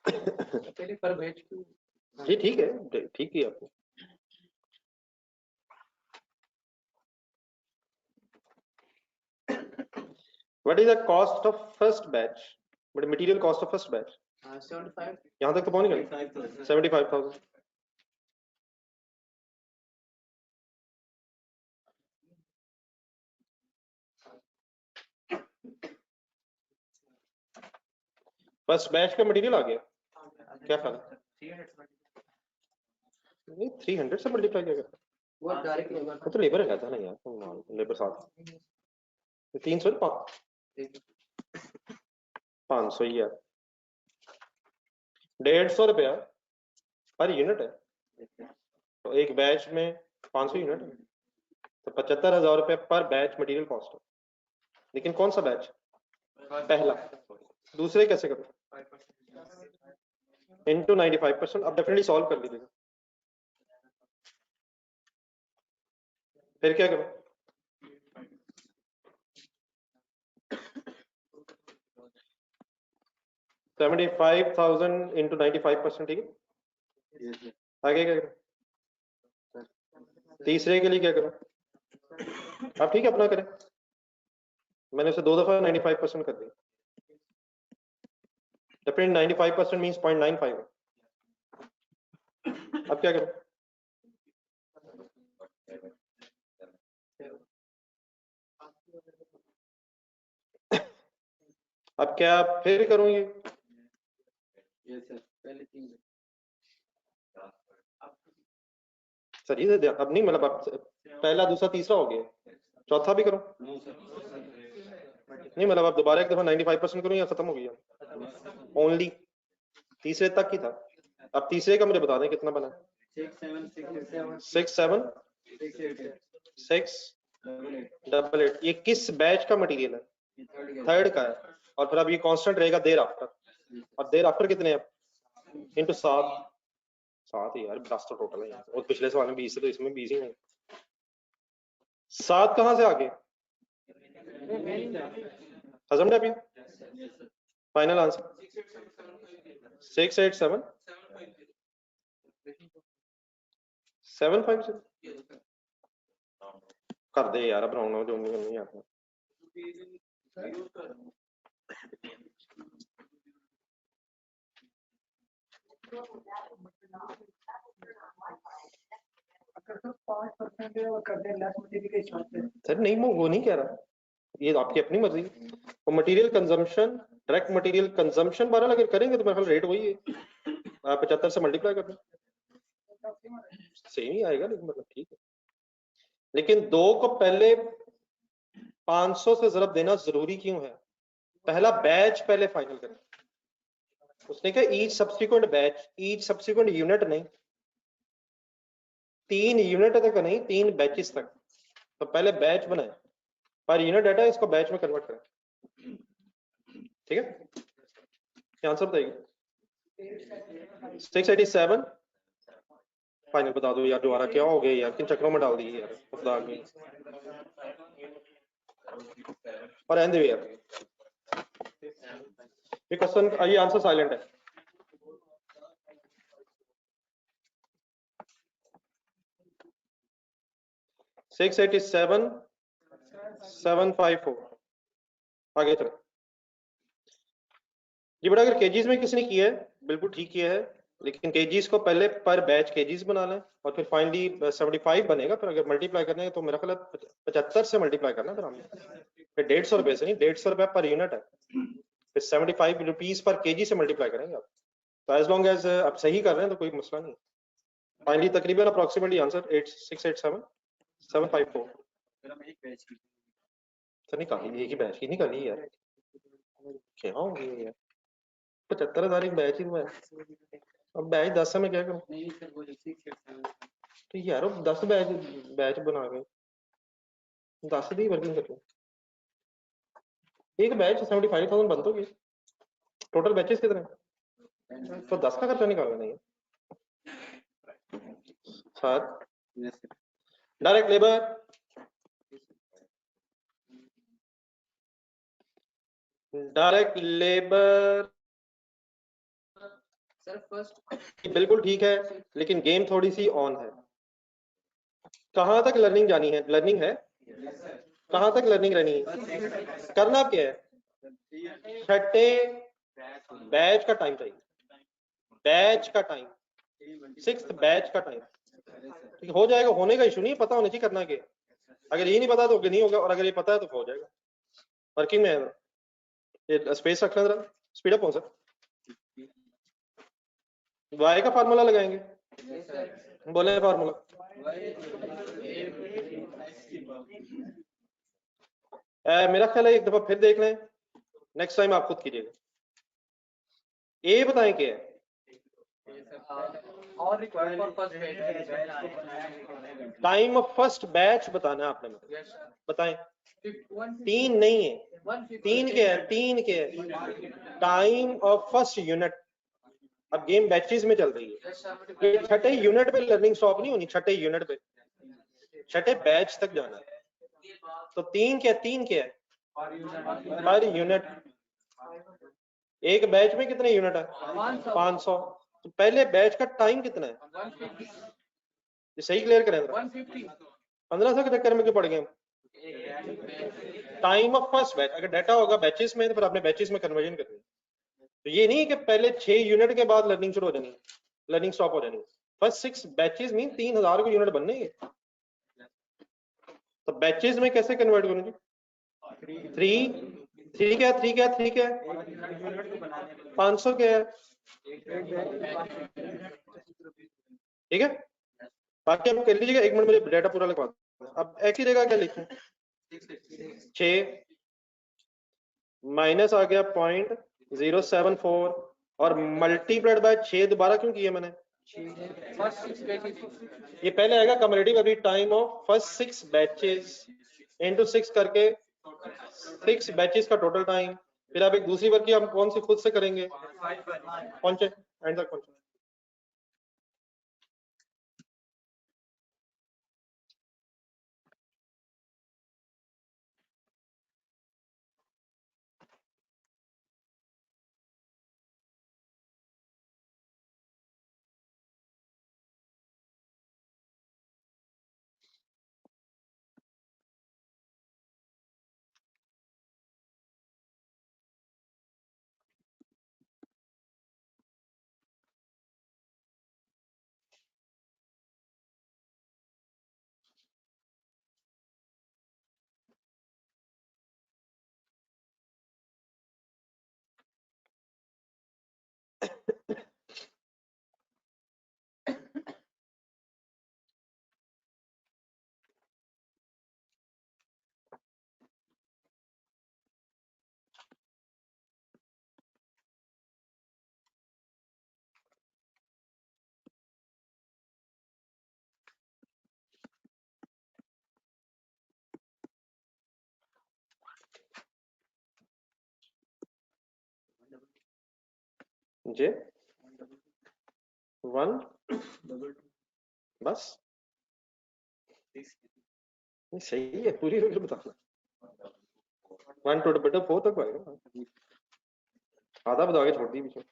पहले पर बैच जी ठीक है, ठीक ही आपको। What is the cost of first batch? But material cost of first batch? 75. यहाँ तक तो पहुंच गए 75,000। फर्स्ट बैच का मटेरियल आ गया, क्या ख्याल है? नहीं 300 से मल्टीप्लाई किया गया, वो डायरेक्ट लेबर वो तो लेबर रहता है ना यार, लेबर साथ 300 500 ही है, 150 रुपया पर यूनिट है, तो एक बैच में 500 यूनिट है, तो 75,000 रुपये पर बैच मटेरियल कॉस्ट है। लेकिन कौन सा बैच? पहला। दूसरे कैसे करो? इंटू 95%। अब डेफिनेटली सॉल्व कर लीजिएगा। फिर क्या करो? 75,000 इंटू 95%, ठीक है। आगे क्या करो? तीसरे के लिए क्या करो? आप ठीक है अपना करें, मैंने उसे 2 दफा 95% कर दिया, डेफिनेटली 95% मींस 0.95 है। अब क्या करो? अब क्या फिर करूंगी? सर ये दे- अब नहीं मतलब अब पहला दूसरा तीसरा हो गया, चौथा भी करो। नहीं मतलब अब दोबारा एक दफा 95% करूं या खत्म हो गया? ओनली तीसरे तक ही था। अब तीसरे का मुझे बता दें कितना बना? 6,7,6,8 ये किस बैच का मटेरियल है? थर्ड का है। और फिर अब ये कांस्टेंट रहेगा देर आफ्टर, और देर आफ्टर कितने हैं? इंटू 7 ही यार, 10 तो टोटल है और पिछले सवाल में 20 है, तो इसमें 20 ही नहीं। 7 कहां से आगे? हजम डैप, फाइनल आंसर 687,750 कर दे यार, अब राउंड जो नहीं आता। सर नहीं वो नहीं कह रहा, ये आपकी अपनी मर्जी। वो material consumption, direct material consumption 12 अगर करेंगे तो मेरा ख्याल रेट वही है, आप 75 से मल्टीप्लाई कर दें सेम ही आएगा, लेकिन मतलब ठीक है। लेकिन 2 को पहले 500 से जरब देना जरूरी क्यों है? पहला बैच पहले फाइनल करें, उसने कहा each subsequent batch, each subsequent unit नहीं, 3 यूनिट तक नहीं, 3 बैचेस तक। तो पहले बैच बनाए, पर यूनिट डाटा इसको बैच में कन्वर्ट करें, ठीक है। क्या आंसर बताइए? 687 फाइनल बता दो यार, दोबारा क्या हो गया यार, किन चक्रों में डाल दिए यार खुदा की। और एंड यार ये क्वेश्चन, ये आंसर साइलेंट है। सिक्स 754 आगे चलो जी बेटा। अगर केजीज में किसी ने किया है बिल्कुल ठीक किया है, लेकिन केजीज को पहले पर बैच केजीज बना लें और फिर फाइनली 75 बनेगा। फिर अगर मल्टीप्लाई करने हैं तो मेरा ख्याल 75 से मल्टीप्लाई करना फिर हमें, फिर 150 रुपए से नहीं, 150 रुपए पर यूनिट है, फिर 75 रुपीज पर केजी से मल्टीप्लाई करेंगे आप। तो एज लॉन्ग एज आप सही कर रहे हैं तो कोई मसला नहीं। फाइनली तकरीबन अप्रोक्सीमेटली आंसर 687,754। सर निकाली एक ही बैच की निकाली यार, क्या हो गया यार, 75,000 एक बैच ही हुआ है। अब बैच 10 में क्या करूं? तो यार 10 बैच बैच बना गए, 10 दी वर्किंग करके एक बैच 75,000 बन तो गई। टोटल बैचेस कितने? तो 10 का खर्चा निकालना नहीं है sir. Direct labour direct labour sir first बिल्कुल ठीक है, लेकिन गेम थोड़ी सी ऑन है। कहाँ तक लर्निंग जानी है? लर्निंग है, कहाँ तक लर्निंग रहनी है? करना क्या है? छठे बैच का टाइम चाहिए, बैच का टाइम, 6th बैच का टाइम। ठीक हो जाएगा, होने का इशू नहीं, पता होना चाहिए करना क्या। अगर ये नहीं पता तो नहीं होगा, और अगर ये पता है तो हो जाएगा। वर्किंग में है, ये स्पेस रखना जरा, स्पीड अप हो सर। वाई का फार्मूला लगाएंगे, बोले फार्मूला। मेरा ख्याल है एक दफा फिर देख लें, नेक्स्ट टाइम आप खुद कीजिएगा। ए बताएं क्या है? और required for first batch time of first batch बताना है आपने, मतलब बताएं। 3 नहीं है, 3 क्या है? 3 क्या है? Time of first unit. अब गेम बैचेस में चल रही है, ये छठे यूनिट पे लर्निंग स्टॉप नहीं होनी, छठे यूनिट पे, छठे बैच तक जाना है। तो 3 क्या? 3 क्या है? Per unit. एक बैच में कितने यूनिट है? 500। तो पहले बैच का टाइम कितना है? ये सही क्लियर करें, 1500 के चक्कर में क्यों पड़ गए? टाइम ऑफ फर्स्ट बैच, अगर डाटा होगा बैचेस में तो फिर आपने बैचेस में कन्वर्जन करनी है। तो ये नहीं कि पहले 6 यूनिट के बाद लर्निंग शुरू हो जानी है, लर्निंग स्टॉप हो जानी है। फर्स्ट 6 बैचेस मीन 3000 को यूनिट बनने हैं। तो बैचेस में कैसे कन्वर्ट करूंगी? 3 क्या? 3 क्या? 3 क्या? 500 क्या है? ठीक है, बाकी आप कर लीजिएगा। 1 मिनट मुझे डाटा पूरा लिखवा दो। अब एक ही जगह क्या लिखूं? 6 माइनस आ गया 0.074 और मल्टीप्लाइड बाय 6 दोबारा क्यों किया मैंने? ये पहले आएगा कम्युलेटिव अभी time of first 6 batches into 6 करके 6 बैचेस का टोटल टाइम। फिर आप एक दूसरी वर्क की हम कौन सी खुद से करेंगे? पहुंचे एंड तक पहुंचे। जी 1 बस सही है, पूरी रोज बताना। 1 टू बेटा 4 तक आएगा, आधा बता के छोड़ दी बीच में।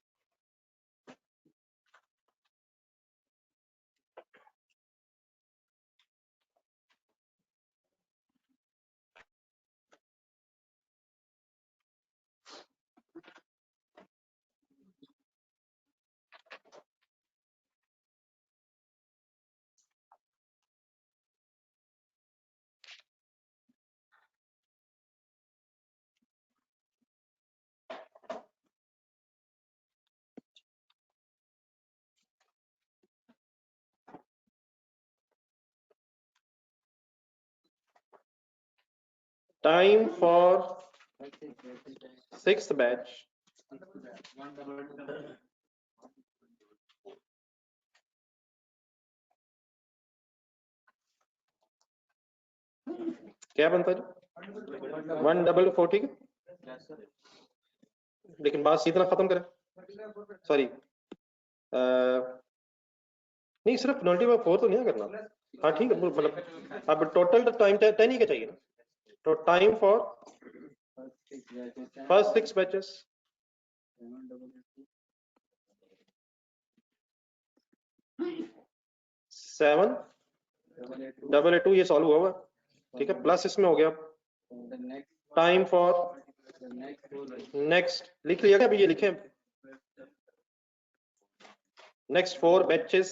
टाइम फॉर 6th बैच क्या बनता है? 144। ठीक है, लेकिन बात सीधा खत्म करें। सॉरी, नहीं सिर्फ 94 तो नहीं करना। हाँ ठीक है, मतलब अब टोटल टाइम 10 ही का चाहिए ना। तो टाइम फॉर फर्स्ट 6 बैचेस 7,882 ये सॉल्व हुआ हुआ, ठीक है, प्लस इसमें हो गया टाइम फॉर नेक्स्ट, लिख लिया क्या अभी, ये लिखे नेक्स्ट 4 बैचेस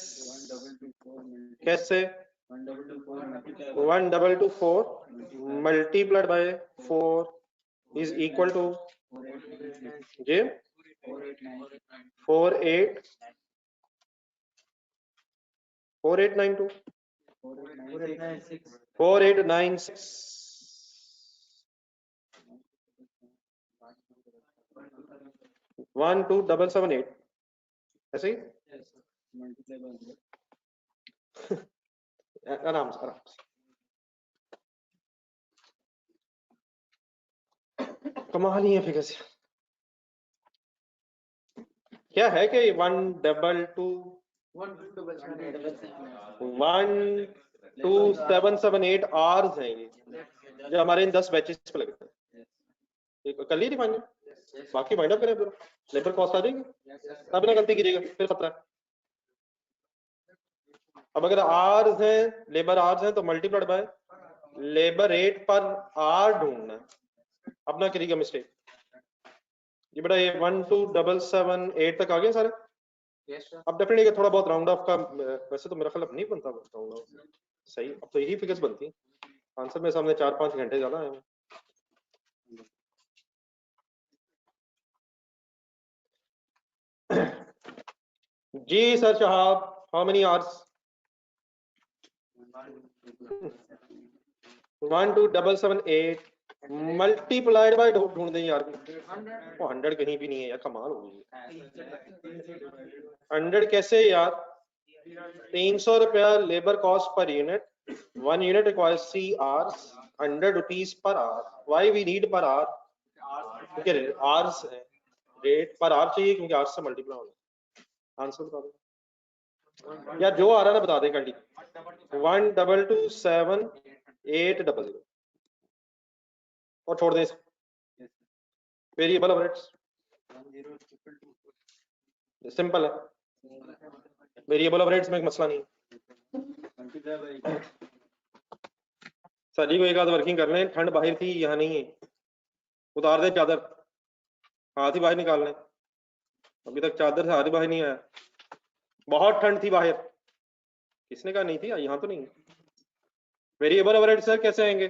कैसे 1224 multiplied by 4 is equal to जी 4892 4896 12778 ऐसे ही आराम से कमाल ही है फिगर से। क्या है कि 122,12778 आवर्स हैं ये जो हमारे इन 10 बैचेस पे लगते हैं, कर लिए फाइनल, बाकी फाइंड आउट करें, लेबर कॉस्ट आ जाएगी, तब ना गलती कीजिएगा फिर खतरा है। अब अगर आवर्स हैं, लेबर आवर्स हैं तो multiplied by labour rate per our ढूंढना है, अपना करिएगा मिस्टेक। ये बेटा ये 12778 तक आ गए सारे। अब डेफिनेटली थोड़ा बहुत राउंड ऑफ का, वैसे तो मेरा ख्याल अब नहीं बनता राउंड ऑफ सही, अब तो यही फिगर्स बनती हैं। आंसर में सामने 4-5 घंटे ज्यादा है। जी सर साहब, how many hours? 12778 multiplied by ढूंढ दें यार, वो 100 कहीं भी नहीं है यार, कमाल हो गई। 100 कैसे यार, 300 रुपया labour cost per unit, 1 unit requires 3 hours, 100 rupees per hour. Why we need per hour? क्योंकि आवर्स है, रेट पर आवर चाहिए क्योंकि आवर्स से मल्टीप्लाई होगा। आंसर बता दो यार, जो आ रहा है ना बता दें कर ली। 1227800 और छोड़ दें वेरिएबल ओवरहेड्स, सिंपल है, वेरिएबल ओवरहेड्स में एक मसला नहीं। सर जी को एक आध वर्किंग कर लें, ठंड बाहर थी यहाँ नहीं है, उतार दे चादर, हाथ ही बाहर निकाल लें, अभी तक चादर से हाथ ही बाहर नहीं आया, बहुत ठंड थी बाहर। किसने कहा नहीं थी, यहाँ तो नहीं। वेरिएबल ओवरहेड सर कैसे आएंगे?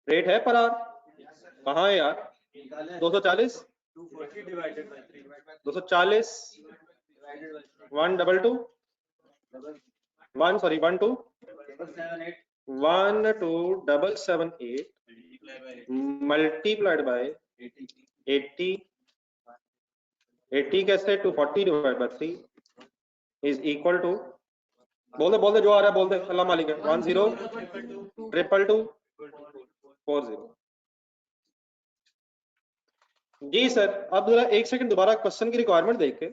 रेट है पर आवर, कहाँ है यार? 240 240 122 12778 मल्टीप्लाइड बाय 80 कैसे 240 divide by 3 is equal to, बोल दे जो आ रहा है बोल दे, अल्लाह मालिक है। 10,222,40 जी सर। अब जरा एक सेकंड दोबारा क्वेश्चन की रिक्वायरमेंट देख के,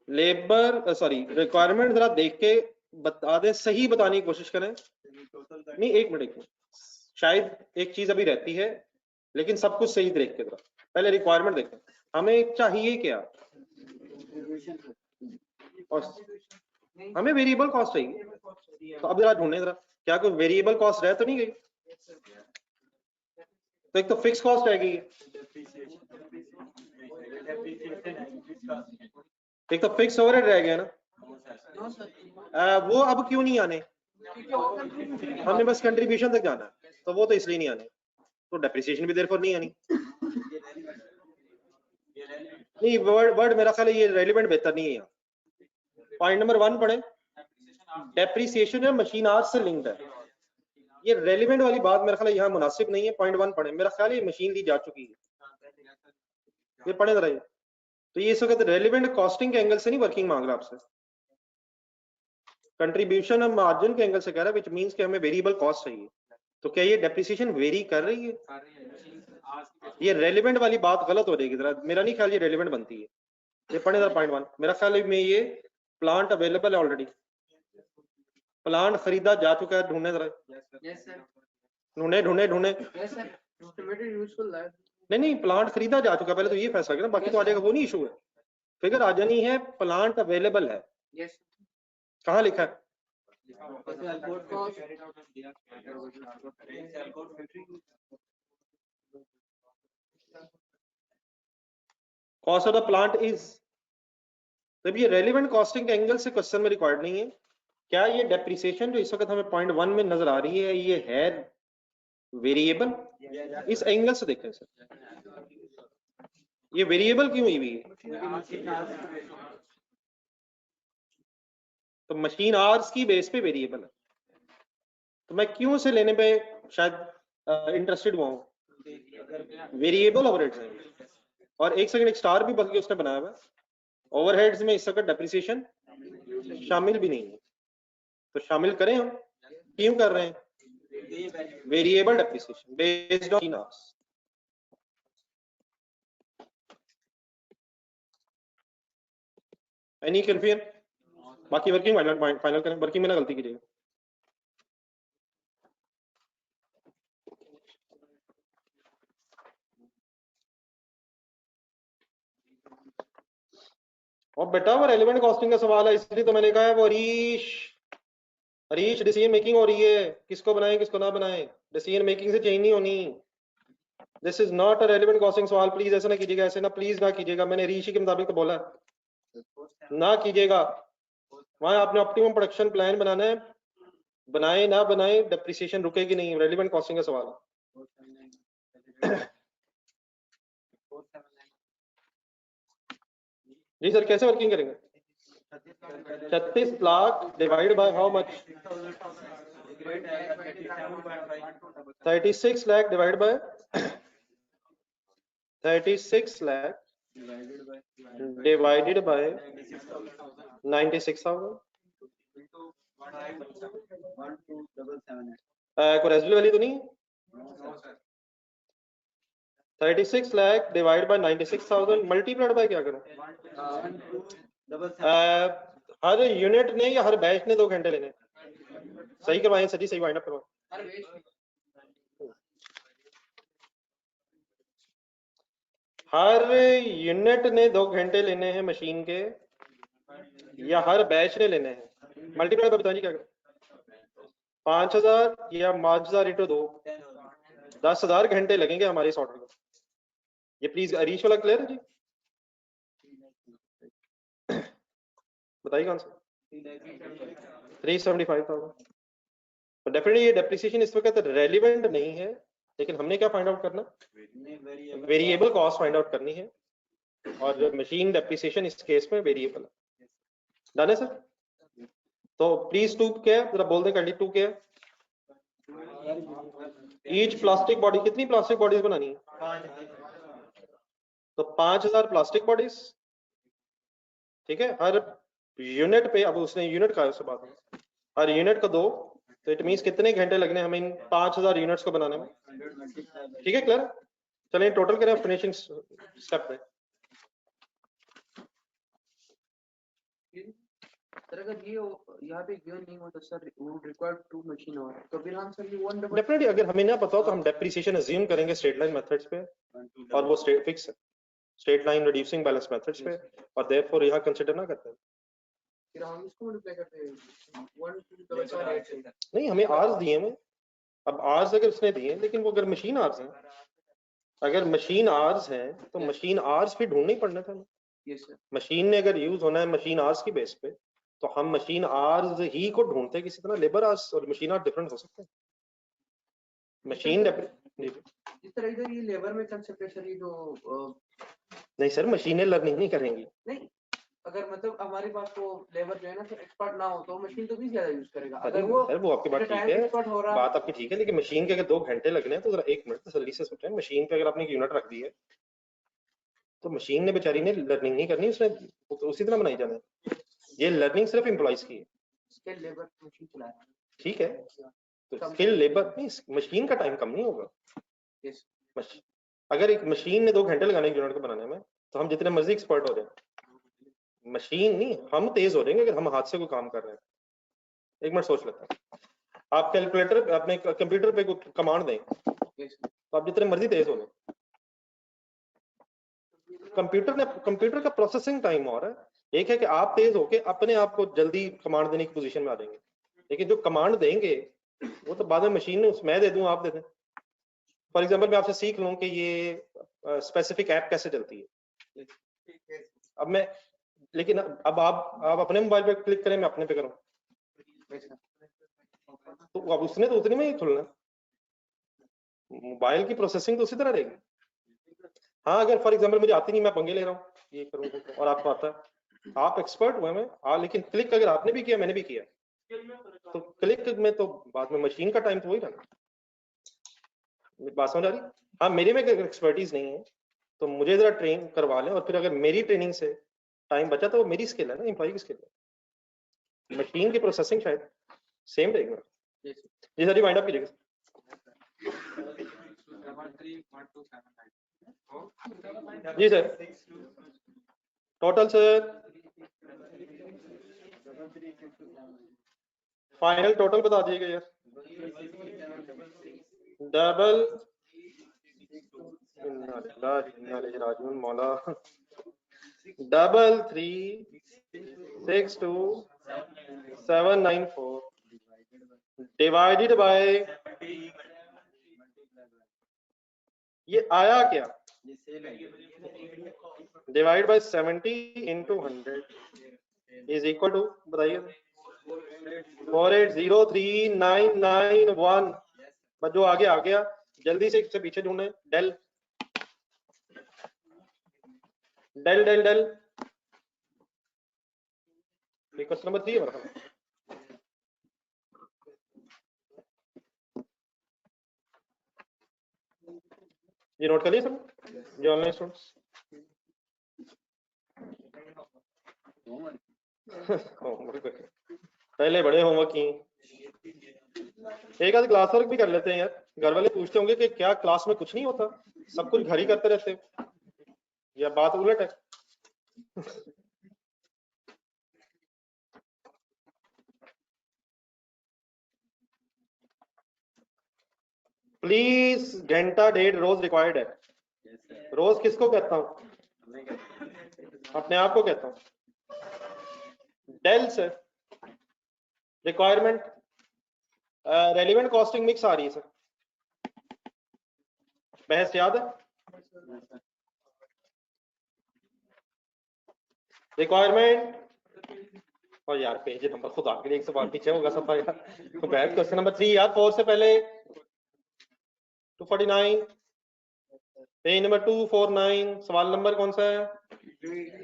लेबर सॉरी रिक्वायरमेंट जरा देख के बता दे, सही बताने की कोशिश करें। नहीं एक मिनट, शायद एक चीज अभी रहती है, लेकिन सब कुछ सही देख के जरा पहले रिक्वायरमेंट देखें, हमें चाहिए क्या, और हमें वेरिएबल कॉस्ट चाहिए। तो अब जरा ढूंढे जरा, क्या कोई वेरिएबल कॉस्ट रह तो नहीं गई? तो एक तो फिक्स कॉस्ट रहेगी, एक तो फिक्स ओवरहेड रह गया ना। वो अब क्यों नहीं आने, हमें बस कंट्रीब्यूशन तक जाना है, तो वो तो इसलिए नहीं आने, तो डेप्रिसिएशन भी देयरफॉर नहीं आनी। नहीं वर्ड मेरा ख्याल है ये रेलिवेंट बेहतर नहीं है यहाँ। पॉइंट नंबर 1 पढ़े, डेप्रिसिएशन है मशीन आवर्स से लिंक्ड है, ये रेलिवेंट वाली बात मेरा ख्याल है यहाँ मुनासिब नहीं है। पॉइंट 1 पढ़े, मेरा ख्याल है ये मशीन दी जा चुकी है, ये पढ़े जरा ये। तो ये इस वक्त रेलिवेंट कॉस्टिंग के एंगल से नहीं वर्किंग मांग रहा आपसे, कंट्रीब्यूशन और मार्जिन के एंगल से कह रहा है, व्हिच मींस कि हमें वेरिएबल कॉस्ट चाहिए। तो क्या ये डेप्रिसिएशन वेरी कर रही है? ये रेलिवेंट वाली बात गलत हो जाएगी जरा, मेरा नहीं ख्याल ये रेलिवेंट बनती है। ये पढ़े जरा पॉइंट 1, मेरा ख्याल में ये प्लांट अवेलेबल है ऑलरेडी, प्लांट खरीदा जा चुका है, ढूंढने जरा, Yes sir. ढूंढे ढूंढे ढूंढे। Yes sir. Estimated useful life. नहीं नहीं, प्लांट खरीदा जा चुका है, पहले तो ये फैसला करना, बाकी तो आ जाएगा, वो नहीं इशू है। फिगर आ जानी है, प्लांट अवेलेबल है, Yes. कहाँ लिखा है? Cost of the plant is, तब ये रेलिवेंट कॉस्टिंग के एंगल से क्वेश्चन में रिक्वायर्ड नहीं है। क्या ये डेप्रिसिएशन जो इस वक्त हमें पॉइंट 1 में नजर आ रही है, ये है वेरिएबल? इस एंगल से देखें सर, ये वेरिएबल क्यों हुई है? तो मशीन आवर्स की बेस पे वेरिएबल है, तो मैं क्यों से लेने पे शायद इंटरेस्टेड हुआ हूं, वेरिएबल ओवरहेड्स हैं। और एक सेकंड, एक स्टार भी बल्कि उसने बनाया हुआ है, ओवरहेड्स में इस वक्त डेप्रिसिएशन शामिल भी नहीं है, तो शामिल करें हम, क्यों कर रहे हैं? Variable depreciation based on hours. Any confusion? बाकी वर्किंग फाइनल करें, वर्किंग में ना गलती कीजिएगा। और बेटा वो रेलेवेंट कॉस्टिंग का सवाल है, इसलिए तो मैंने कहा है वो हरीश डिसीजन मेकिंग हो रही है, किसको बनाएं किसको ना बनाएं, डिसीजन मेकिंग से चेंज नहीं होनी। This is not a relevant costing सवाल, प्लीज ऐसा ना कीजिएगा, ऐसे ना प्लीज ना कीजिएगा, मैंने हरीश के मुताबिक तो बोला ना कीजिएगा। वहां आपने ऑप्टिमम प्रोडक्शन प्लान बनाना है, बनाए ना बनाए डेप्रिसिएशन रुकेगी नहीं, रेलेवेंट कॉस्टिंग का सवाल है। जी सर, कैसे वर्किंग करेंगे? 36 lakh divide by how much? 36 lakh divide by 36 lakh divided by 96,000। कोई रेसिडुअल वैल्यू तो नहीं? 36 lakh divide by 96,000 multiplied by क्या करूं? हर यूनिट ने या हर बैच ने 2 घंटे लेने? सही करवाएं सर जी, सही वाइंड अप करवाएं। हर यूनिट ने 2 घंटे लेने हैं मशीन के, या हर बैच ने लेने हैं? मल्टीप्लाई बाय बताइए क्या करें? 5,000 या 5,000 इंटू 2, 10,000 घंटे लगेंगे हमारे इस ऑर्डर को। ये प्लीज हरीश वाला क्लियर है जी? बताइए कौन सा? 375,000। तो डेफिनेटली ये डेप्रिसिएशन इस वक्त रेलिवेंट नहीं है, लेकिन हमने क्या फाइंड आउट करना? वेरिएबल कॉस्ट फाइंड आउट करनी है, और जो मशीन डेप्रिसिएशन इस केस में वेरिएबल है। डन है सर? तो प्लीज 2 क्या है, जरा बोल दें काइंडली 2 क्या है? ईच प्लास्टिक बॉडी, कितनी प्लास्टिक बॉडीज बनानी है? तो 5,000 प्लास्टिक बॉडीज, ठीक है, हर यूनिट पे, अब उसने यूनिट का उससे बात है, हर यूनिट को 2, तो इट मींस कितने घंटे लगने हमें इन 5,000 यूनिट्स को बनाने में? ठीक है, क्लियर? चलिए टोटल करें फिनिशिंग स्टेप पे। सर अगर ये यहाँ पे गिवन नहीं होता सर, वुड रिक्वायर 2 मशीन और, तो फिर आंसर ये 1 डबल। डेफिनेटली अगर हमें ना पता हो तो हम डेप्रिसिएशन अज्यूम करेंगे स्ट्रेट लाइन मेथड्स पे, और वो स्ट्रेट फिक्स है straight line reducing balance methods पे, और देयरफॉर यहाँ कंसीडर ना करते हैं। फिर हम इसको मल्टीप्लाई करते हैं 1 2 डबल 8 से। नहीं, हमें आर्स दिए हैं, अब आर्स अगर उसने दिए हैं, लेकिन वो अगर मशीन आर्स हैं, अगर मशीन आर्स हैं तो मशीन आर्स भी ढूंढने ही पड़ना था। Yes sir. मशीन ने अगर यूज होना है मशीन आर्स की बेस पे, तो हम मशीन आर्स ही को ढूंढते हैं, किसी तरह लेबर आर्स और मशीन आर्स डिफरेंट हो सकते हैं। मशीन जिस तरह इधर ये लेबर में कंसेप्ट है सर, ये जो नहीं सर, मशीनें लर्निंग नहीं करेंगी। नहीं, अगर मतलब हमारे पास वो लेबर जो है ना सर एक्सपर्ट ना हो, तो मशीन तो भी ज्यादा यूज करेगा। अगर वो सर वो आपकी बात ठीक है, एक्सपर्ट हो रहा, बात आपकी ठीक है, लेकिन मशीन के अगर 2 घंटे लगने हैं तो जरा 1 मिनट तसल्ली से सोचें। मशीन पे अगर आपने एक यूनिट रख दी है, तो मशीन ने बेचारी ने लर्निंग नहीं करनी, उसने तो उसी तरह बनाई जाना है। ये लर्निंग सिर्फ एम्प्लॉइज की है, स्किल लेबर मशीन चलाया, ठीक है, तो स्किल लेबर नहीं, मशीन का टाइम कम नहीं होगा। यस। अगर एक मशीन ने 2 घंटे लगाने यूनिट को बनाने में, तो हम जितने मर्जी एक्सपर्ट हो जाए, मशीन नहीं, हम तेज हो जाएंगे अगर हम हाथ से कोई काम कर रहे हैं। एक मिनट सोच लेते हैं। आप कैलकुलेटर अपने कंप्यूटर पे कमांड दें तो आप जितने मर्जी तेज हो लें, कंप्यूटर का प्रोसेसिंग टाइम और है। एक है कि आप तेज होके अपने आप को जल्दी कमांड देने की पोजीशन में आ जाएंगे, लेकिन जो कमांड देंगे वो तो बाद में मशीन ने, मैं दे दूं आप दे दें। फॉर एग्जांपल मैं आपसे सीख लूं कि ये स्पेसिफिक ऐप कैसे चलती है, अब मैं, लेकिन अब आप अपने मोबाइल पे क्लिक करें, मैं अपने पे करूं, तो अब उसने तो उतने में ही खुलना, मोबाइल की प्रोसेसिंग तो उसी तरह रहेगी। हाँ, अगर फॉर एग्जांपल मुझे आती नहीं, मैं पंगे ले रहा हूँ, ये करूँ और आपको आता है, आप एक्सपर्ट हुए में, लेकिन क्लिक अगर आपने भी किया मैंने भी किया, तो क्लिक में तो बाद में मशीन का टाइम तो वही रहना। बात समझ आ रही? हाँ, मेरे में एक्सपर्टीज नहीं है तो मुझे जरा ट्रेन करवा लें, और फिर अगर मेरी ट्रेनिंग से टाइम बचा तो वो मेरी स्किल है ना, एम्प्लॉय की स्किल है। मशीन की प्रोसेसिंग शायद सेम रहेगा। जी सर, वाइंड अप कीजिएगा जी sir. Total sir, final total बता दीजिएगा यार। डबल मौला, 3362,794 डिवाइडेड बाय, ये आया क्या, divide by 70 into 100 is equal to, बताइए, 4803991। बस जो आगे आ गया जल्दी से इससे पीछे ढूंढे। Dell Dell Dell Dell, question number 3 है मेरा। ये नोट कर लिए सब जो ऑनलाइन स्टूडेंट्स? पहले बड़े होमवर्क की, एक आध क्लास वर्क भी कर लेते हैं यार। घर वाले पूछते होंगे कि क्या क्लास में कुछ नहीं होता, सब कुछ घर ही करते रहते हो, या बात उलट है? प्लीज घंटा डेढ़ रोज रिक्वायर्ड है। रोज किसको कहता हूं? अपने आप को कहता हूं। डेल से रिक्वायरमेंट रेलिवेंट कॉस्टिंग मिक्स आ रही है सर, बहस याद है? रिक्वायरमेंट, और यार पेज नंबर खुद आगे एक सवाल पीछे होगा सब यार। तो बैक क्वेश्चन नंबर 3 यार, 4 से पहले 249, पेज नंबर 249, सवाल नंबर कौन सा है?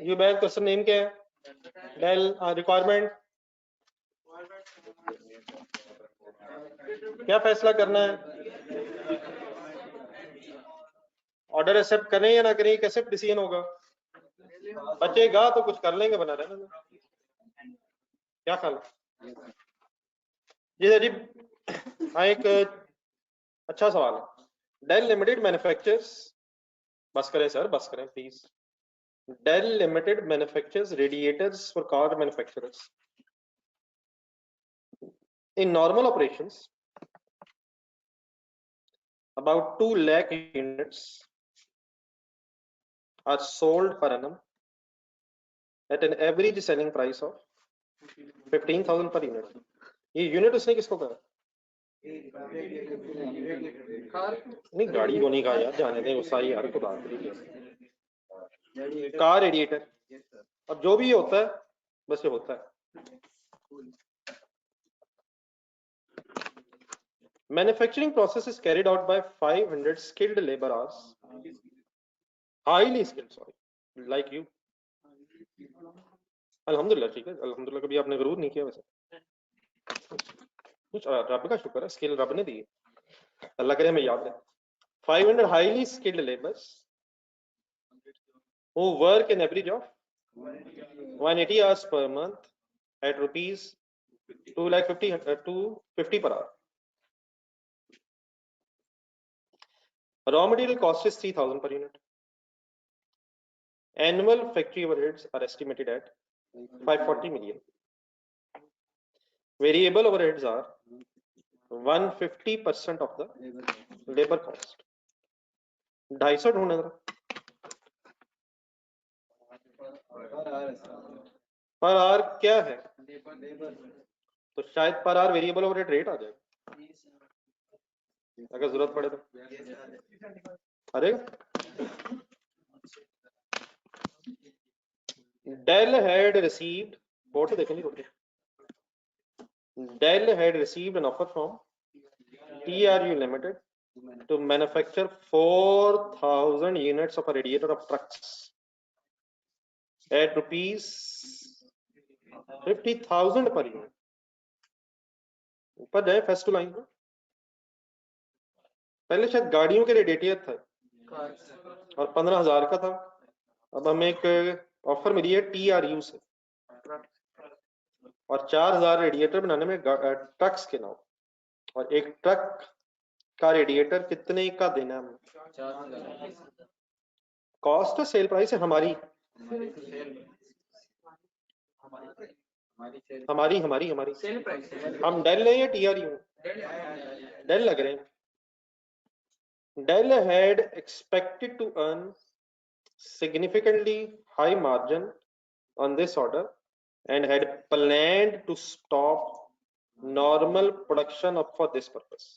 यू बैक, क्वेश्चन नेम क्या है? डेल रिक्वायरमेंट, क्या फैसला करना है? ऑर्डर एक्सेप्ट करें या ना करें, कैसे डिसीजन होगा? बचेगा तो कुछ कर लेंगे, बना रहना। क्या ख्याल? जी सर जी, हाँ, एक अच्छा सवाल है। डेल लिमिटेड मैन्युफैक्चर्स, बस करें सर, बस करें please. Dell limited manufactures radiators for car manufacturers. In normal operations, about 2 lakh units are sold per annum at an average selling price of 15,000 per unit. ये यूनिट उसने किसको कहा? नहीं, गाड़ी को नहीं कहा यार, जाने दें गुस्सा यार, खुदा कार रेडिएटर। अब जो भी होता है बस ये होता है। Manufacturing process is carried out by 500 skilled labor hours, highly skilled, sorry, like you. अल्हम्दुलिल्लाह, ठीक है, अल्हम्दुलिल्लाह, कभी आपने गरूर नहीं किया वैसे, कुछ रब का शुक्र है, स्किल रब ने दी है, अल्लाह करे हमें याद रहे। 500 highly skilled laborers who work an average of 180 hours per month at rupees 250 per hour. Raw material cost is 3,000 per unit. Annual factory overheads are estimated at 540 million, Variable overheads are 150% of the labor cost. 250 ढूंढने जरा। Per hour क्या है? तो शायद per hour variable overhead rate आ जाएगा अगर जरूरत पड़े तो। अरे Dell had received, बोर्ड देखो नहीं रोके। Dell had received an offer from TRU Limited to manufacture 4,000 units of a radiator of trucks at rupees 50,000 per unit. ऊपर जाए फर्स्ट लाइन पर। पहले शायद गाड़ियों के रेडिएटर था और 15,000 का था। अब हमें एक ऑफर मिली है TRU से और 4,000 रेडिएटर बनाने में ट्रक्स के नाम। और एक ट्रक का रेडिएटर कितने का देना है? कॉस्ट सेल प्राइस है हमारी सेल प्राइस। हम डेल है या TRU? डेल लग रहे हैं। Dell had expected to earn significantly high margin on this order and had planned to stop normal production up for this purpose.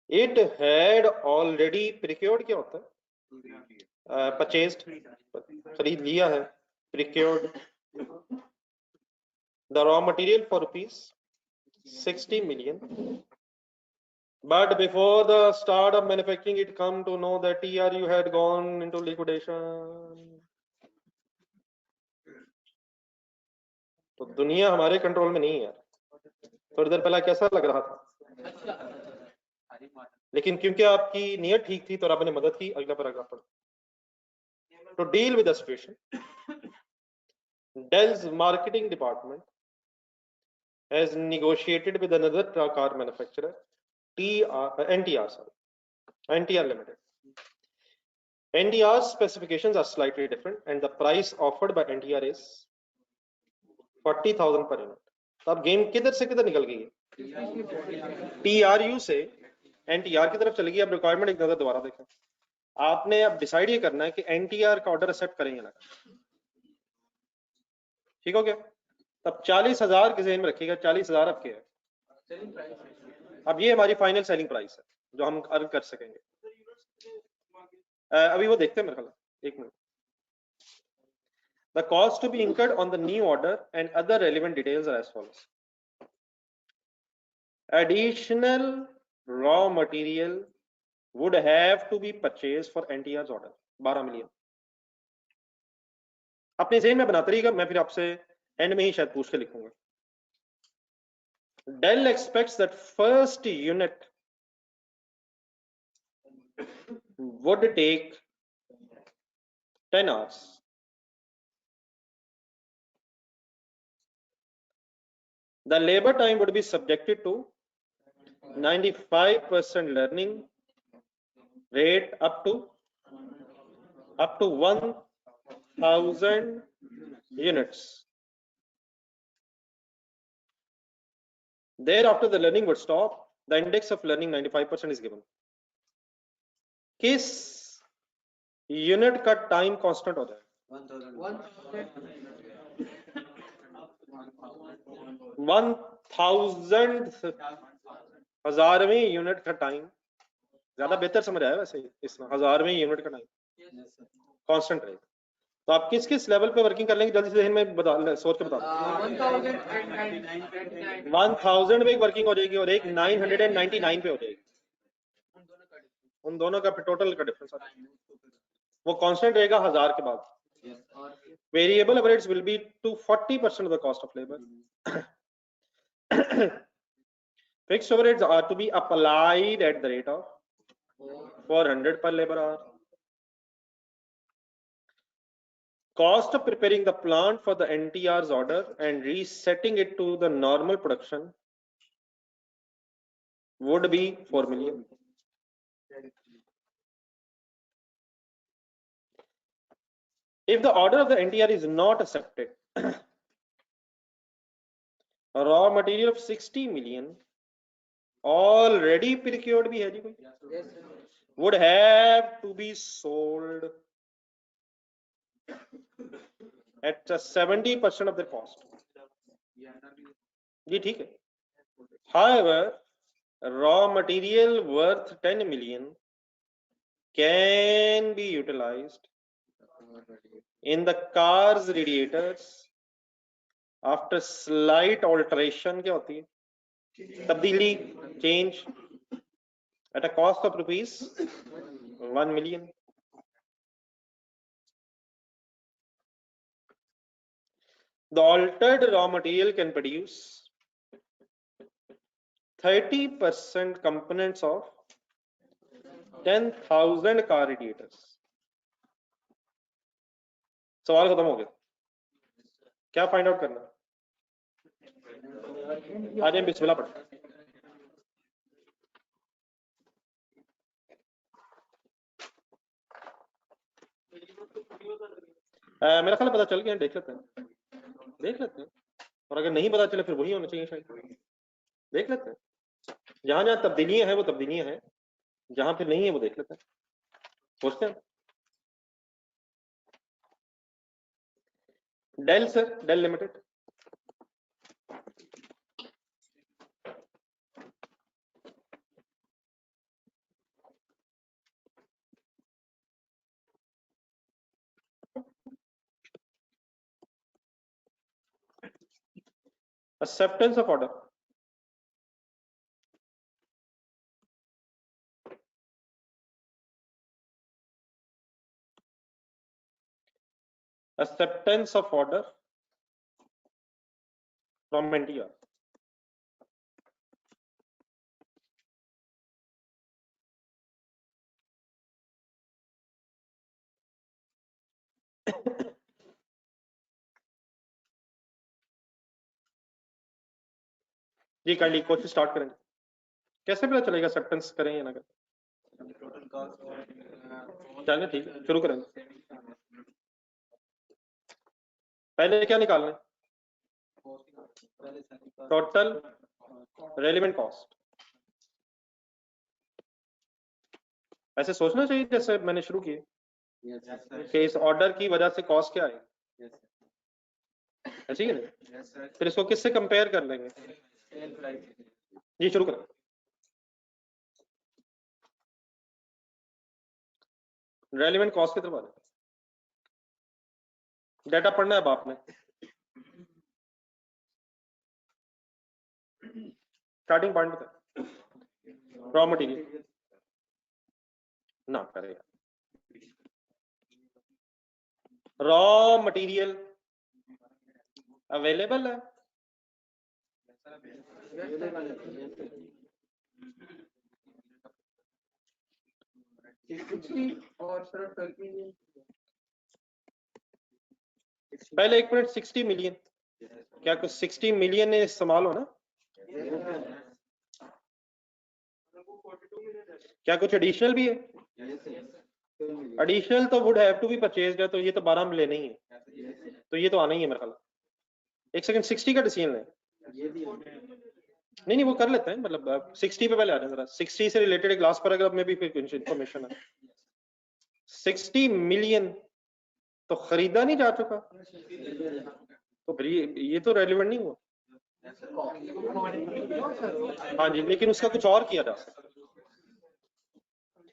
It had already procured, क्या होता है? Purchased, खरीद लिया है, procured the raw material for rupees 60 million. But before the start of manufacturing, it come to know that TRU had gone into liquidation. तो दुनिया हमारे control में नहीं है यार। थोड़ी देर पहले कैसा लग रहा था, लेकिन क्योंकि आपकी नियत ठीक थी तो रब ने मदद की। अगला पैराग्राफ पढ़ो। To deal with the situation, Dell's marketing department has negotiated with another car manufacturer, NTR Limited. NTR's specifications are slightly different and the price offered by NTR is 40,000 per unit. तो अब game किधर से किधर निकल गई है? TRU से NTR की तरफ चली गई। अब रिक्वायरमेंट एक नजर दोबारा देखें। आपने अब डिसाइड ये करना है कि NTR का ऑर्डर एक्सेप्ट करेंगे ना। ठीक हो गया? तब 40,000 के ज़हन में रखिएगा। 40,000 अब क्या है? अब ये हमारी फाइनल सेलिंग प्राइस है जो हम अर्न कर सकेंगे। अभी वो देखते हैं मेरे ख्याल। एक minute. The cost to be incurred on the new order and other relevant details are as follows. Additional raw material would have to be purchased for NTR's order 12 million. अपने ज़हन में बनाते रहिएगा, मैं फिर आपसे एंड में ही शायद पूछ के लिखूंगा। Dell expects that first unit would take 10 hours. The labor time would be subjected to 95% learning rate up to 1,000 units. Thereafter the learning would stop. The index of learning 95% is given. किस unit का time constant होता है? 1,000वीं unit का time ज्यादा बेहतर समझ आया वैसे इसमें। 1000वीं यूनिट का टाइम कांस्टेंट रहेगा। तो आप किस किस लेवल पे वर्किंग कर लेंगे जल्दी से में सोच के बता दो। 1000 पे एक वर्किंग हो जाएगी और एक 999 पे हो जाएगी। उन दोनों का टोटल का डिफरेंस आता है, वो कांस्टेंट रहेगा 1000 के बाद। Variable overheads will be to 40% of the cost of labour. Fixed overheads are to be applied at the rate of 400 per labor hour. Cost of preparing the plant for the NTR's order and resetting it to the normal production would be 4 million. If the order of the NTR is not accepted, raw material of 60 million already procured भी है जी कोई, would have to be sold at 70% of the cost. जी ठीक है. However, raw material worth 10 million can be utilized in the car's radiators after slight alteration. क्या होती है? तब्दीली, change, at a cost of rupees 1 million. The altered raw material can produce 30% components of 10,000 car radiators. सवाल खत्म हो गया. क्या find out करना? आज हम बिस्मिल्लाह पढ़ते हैं. मेरा ख्याल पता चल गया. देख लेते हैं, और अगर नहीं पता चले फिर वही होना चाहिए शायद. देख लेते हैं. जहां जहां तब्दीलियां हैं वो तब्दीलियां हैं, जहां फिर नहीं है वो देख लेते हैं. सोचते हैं. Dell sir, Dell limited. Acceptance of order. Acceptance of order from NTR. जी काइंडली कोशिश स्टार्ट करेंगे. कैसे पता चलेगा एक्सेप्टेंस करें या ना करें? चलिए ठीक है, शुरू करेंगे. पहले क्या निकालना है? Total relevant cost. ऐसे सोचना चाहिए जैसे मैंने शुरू किए कि इस ऑर्डर की वजह से कॉस्ट क्या है. ऐसे ही है. फिर इसको किससे कंपेयर कर लेंगे? जी शुरू करें. रेलेवेंट कॉस्ट की तरफ आ जाए. डाटा पढ़ना है अब आपने. स्टार्टिंग पॉइंट बता. रॉ मटेरियल ना करे. रॉ मटेरियल अवेलेबल है. पहले 1 मिनट. 60 मिलियन, क्या कुछ 60 मिलियन ने इस्तेमाल हो ना? क्या कुछ एडिशनल भी है? एडिशनल तो would have to be purchased है, तो ये तो 12 में लेना ही है, तो ये तो आना ही है मेरे ख्याल. एक सेकंड, 60 का डिसीजन है. नहीं वो कर लेते हैं. मतलब 60 पे पहले आ जाए जरा. 60 से रिलेटेड एक लास्ट पैराग्राफ में भी फिर कुछ इंफॉर्मेशन है. 60 मिलियन तो खरीदा नहीं जा चुका, तो फिर ये तो रेलेवेंट नहीं हुआ. हाँ जी, लेकिन उसका कुछ और किया जा सकता.